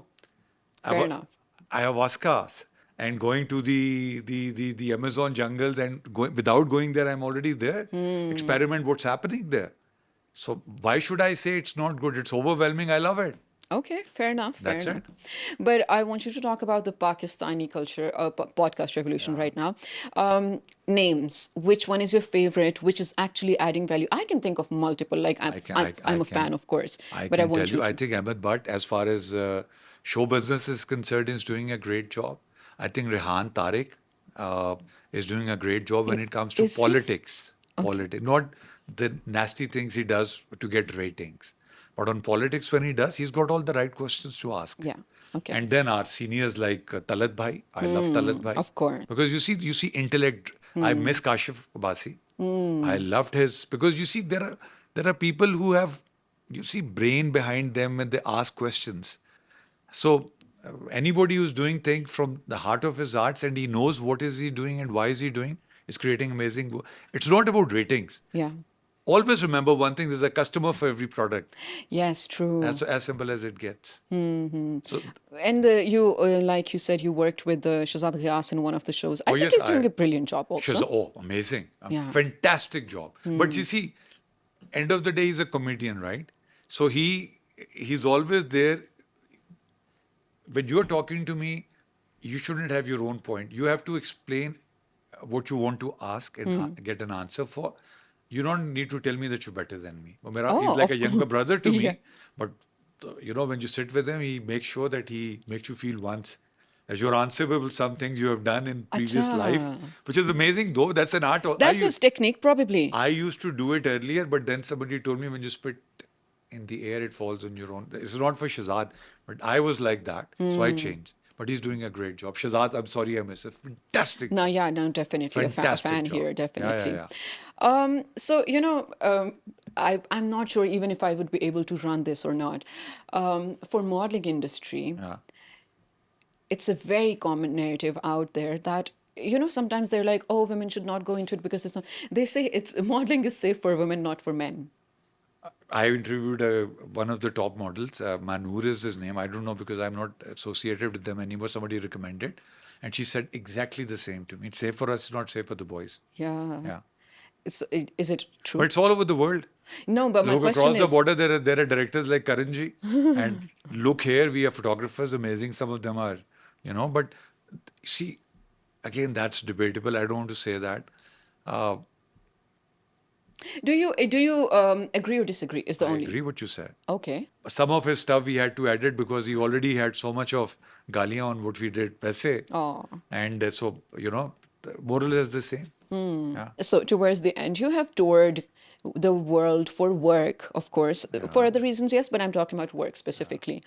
[SPEAKER 1] Fair enough.
[SPEAKER 2] Ayahuascas and going to the Amazon jungles and without going there, I'm already there. Experiment what's happening there. So why should I say it's not good? It's overwhelming. I love it.
[SPEAKER 1] Okay, fair enough, fair
[SPEAKER 2] That's
[SPEAKER 1] enough.
[SPEAKER 2] it.
[SPEAKER 1] But I want you to talk about the Pakistani culture, podcast revolution
[SPEAKER 2] Yeah.
[SPEAKER 1] right now. Names. Which one is your favorite? Which is actually adding value? I can think of multiple. Like
[SPEAKER 2] I can, I, I
[SPEAKER 1] I'm a
[SPEAKER 2] can,
[SPEAKER 1] fan, of course,
[SPEAKER 2] I
[SPEAKER 1] but I
[SPEAKER 2] can tell
[SPEAKER 1] want you
[SPEAKER 2] you. I
[SPEAKER 1] to.
[SPEAKER 2] think Ahmed Bhatt, as far as show business is concerned, is doing a great job. I think Rehan Tariq uh, is doing a great job when it comes to
[SPEAKER 1] Is he?
[SPEAKER 2] politics. Politics, not the nasty things he does to get ratings, but on politics when he does, he's got all the right questions to ask.
[SPEAKER 1] Yeah. Okay.
[SPEAKER 2] And then our seniors like Talat Bhai. I love Talat Bhai
[SPEAKER 1] Of course.
[SPEAKER 2] because you see intellect. I miss Kashif Basi. I loved his because you see there are people who have brain behind them when they ask questions. So anybody who's doing things from the heart of his hearts and he knows what is he doing and why is he doing is creating amazing. It's not about ratings.
[SPEAKER 1] Yeah.
[SPEAKER 2] Always remember one thing: there's a customer for every product.
[SPEAKER 1] Yes, true.
[SPEAKER 2] That's as simple as it gets. So,
[SPEAKER 1] And you, like you said, you worked with Shazad Ghias in one of the shows. I
[SPEAKER 2] oh
[SPEAKER 1] think
[SPEAKER 2] yes,
[SPEAKER 1] he's doing a brilliant job
[SPEAKER 2] She's
[SPEAKER 1] also.
[SPEAKER 2] amazing, a
[SPEAKER 1] Yeah.
[SPEAKER 2] fantastic job. But you see, end of the day, he's a comedian, right? So he's always there. When you're talking to me, you shouldn't have your own point. You have to explain what you want to ask and get an answer for. You don't need to tell me that you're better than me. He's
[SPEAKER 1] Oh,
[SPEAKER 2] like
[SPEAKER 1] of
[SPEAKER 2] a younger
[SPEAKER 1] course.
[SPEAKER 2] brother to
[SPEAKER 1] Yeah.
[SPEAKER 2] me, but when you sit with him, he makes sure that he makes you feel once that you're answerable for some things you have done in previous life,
[SPEAKER 1] Acha.
[SPEAKER 2] which is amazing. Though that's an art.
[SPEAKER 1] That's his technique, probably.
[SPEAKER 2] I used to do it earlier, but then somebody told me when you spit in the air, it falls on your own. It's not for Shazad, but I was like that, so I changed. But he's doing a great job. Shazad, I'm sorry I missed a fantastic
[SPEAKER 1] No,
[SPEAKER 2] job.
[SPEAKER 1] yeah, no, definitely a
[SPEAKER 2] Fantastic
[SPEAKER 1] fan
[SPEAKER 2] job.
[SPEAKER 1] here,
[SPEAKER 2] Yeah, yeah,
[SPEAKER 1] definitely.
[SPEAKER 2] yeah.
[SPEAKER 1] So, I'm not sure even if I would be able to run this or not. For modeling industry,
[SPEAKER 2] Yeah.
[SPEAKER 1] it's a very common narrative out there that, sometimes they're like, oh, women should not go into it because it's not, they say it's modeling is safe for women, not for men.
[SPEAKER 2] I interviewed one of the top models. Manur is his name. I don't know because I'm not associated with them anymore. Somebody recommended. And she said exactly the same to me. It's safe for us, it's not safe for the boys.
[SPEAKER 1] Yeah.
[SPEAKER 2] Yeah.
[SPEAKER 1] Is it
[SPEAKER 2] But
[SPEAKER 1] true?
[SPEAKER 2] it's all over the world.
[SPEAKER 1] No, but my
[SPEAKER 2] Look
[SPEAKER 1] question
[SPEAKER 2] across the
[SPEAKER 1] is,
[SPEAKER 2] border, there are directors like Karanji. And look here, we have photographers, amazing. Some of them are, but see, again, that's debatable. I don't want to say that. Uh,
[SPEAKER 1] do you agree or disagree? Is the
[SPEAKER 2] I
[SPEAKER 1] only.
[SPEAKER 2] agree what you said.
[SPEAKER 1] Okay.
[SPEAKER 2] Some of his stuff we had to edit because he already had so much of Galia on what we did, paise.
[SPEAKER 1] Oh.
[SPEAKER 2] And so, the moral is the same. Yeah.
[SPEAKER 1] So towards the end, you have toured the world for work, of course, for other reasons, yes, but I'm talking about work specifically.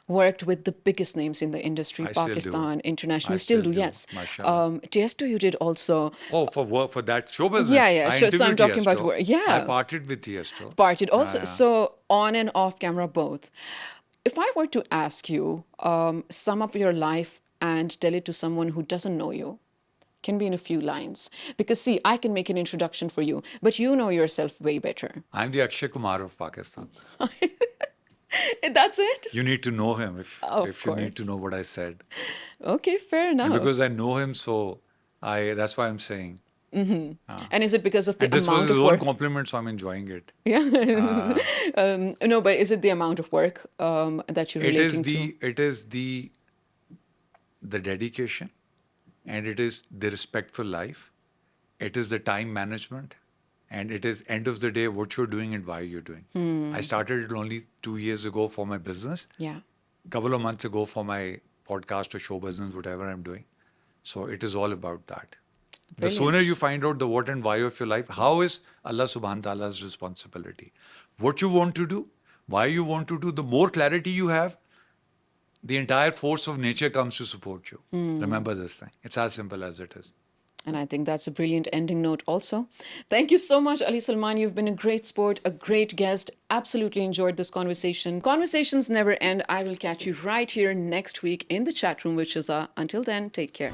[SPEAKER 1] Worked with the biggest names in the industry,
[SPEAKER 2] I still do.
[SPEAKER 1] Pakistan, international.
[SPEAKER 2] I
[SPEAKER 1] You still
[SPEAKER 2] still
[SPEAKER 1] do,
[SPEAKER 2] do,
[SPEAKER 1] yes.
[SPEAKER 2] mashallah.
[SPEAKER 1] Tiesto, you did also.
[SPEAKER 2] Oh, for work, for that show
[SPEAKER 1] Yeah,
[SPEAKER 2] business.
[SPEAKER 1] yeah.
[SPEAKER 2] I
[SPEAKER 1] So I'm
[SPEAKER 2] interviewed
[SPEAKER 1] talking about
[SPEAKER 2] Tiesto.
[SPEAKER 1] work.
[SPEAKER 2] I
[SPEAKER 1] Yeah,
[SPEAKER 2] partied with Tiesto.
[SPEAKER 1] parted also.
[SPEAKER 2] Yeah.
[SPEAKER 1] So on and off camera, both. If I were to ask you, sum up your life and tell it to someone who doesn't know you, can be in a few lines. Because see, I can make an introduction for you, but you know yourself way better.
[SPEAKER 2] I'm the Akshay Kumar of Pakistan.
[SPEAKER 1] That's it?
[SPEAKER 2] You need to know him
[SPEAKER 1] Of
[SPEAKER 2] if you need to
[SPEAKER 1] course.
[SPEAKER 2] know what I said.
[SPEAKER 1] Okay, fair
[SPEAKER 2] And
[SPEAKER 1] enough.
[SPEAKER 2] because I know him, so that's why I'm saying.
[SPEAKER 1] And is it because of the
[SPEAKER 2] And this was
[SPEAKER 1] amount
[SPEAKER 2] his
[SPEAKER 1] of
[SPEAKER 2] own
[SPEAKER 1] work?
[SPEAKER 2] compliment, so I'm enjoying it.
[SPEAKER 1] Yeah. No, but is it the amount of work that you're
[SPEAKER 2] It is
[SPEAKER 1] relating to?
[SPEAKER 2] the dedication, and it is the respect for life. It is the time management, and it is end of the day what you're doing and why you're doing. I started it only 2 years ago for my business.
[SPEAKER 1] Yeah.
[SPEAKER 2] Couple of months ago for my podcast or show business, whatever I'm doing. So it is all about that. The sooner
[SPEAKER 1] Brilliant.
[SPEAKER 2] you find out the what and why of your life, how is Allah subhanahu wa ta'ala's responsibility? What you want to do, why you want to do, the more clarity you have, the entire force of nature comes to support you. Remember this thing. It's as simple as it is.
[SPEAKER 1] And I think that's a brilliant ending note also. Thank you so much, Ali Salman. You've been a great sport, a great guest. Absolutely enjoyed this conversation. Conversations never end. I will catch you right here next week in the chat room with Shizza. Until then, take care.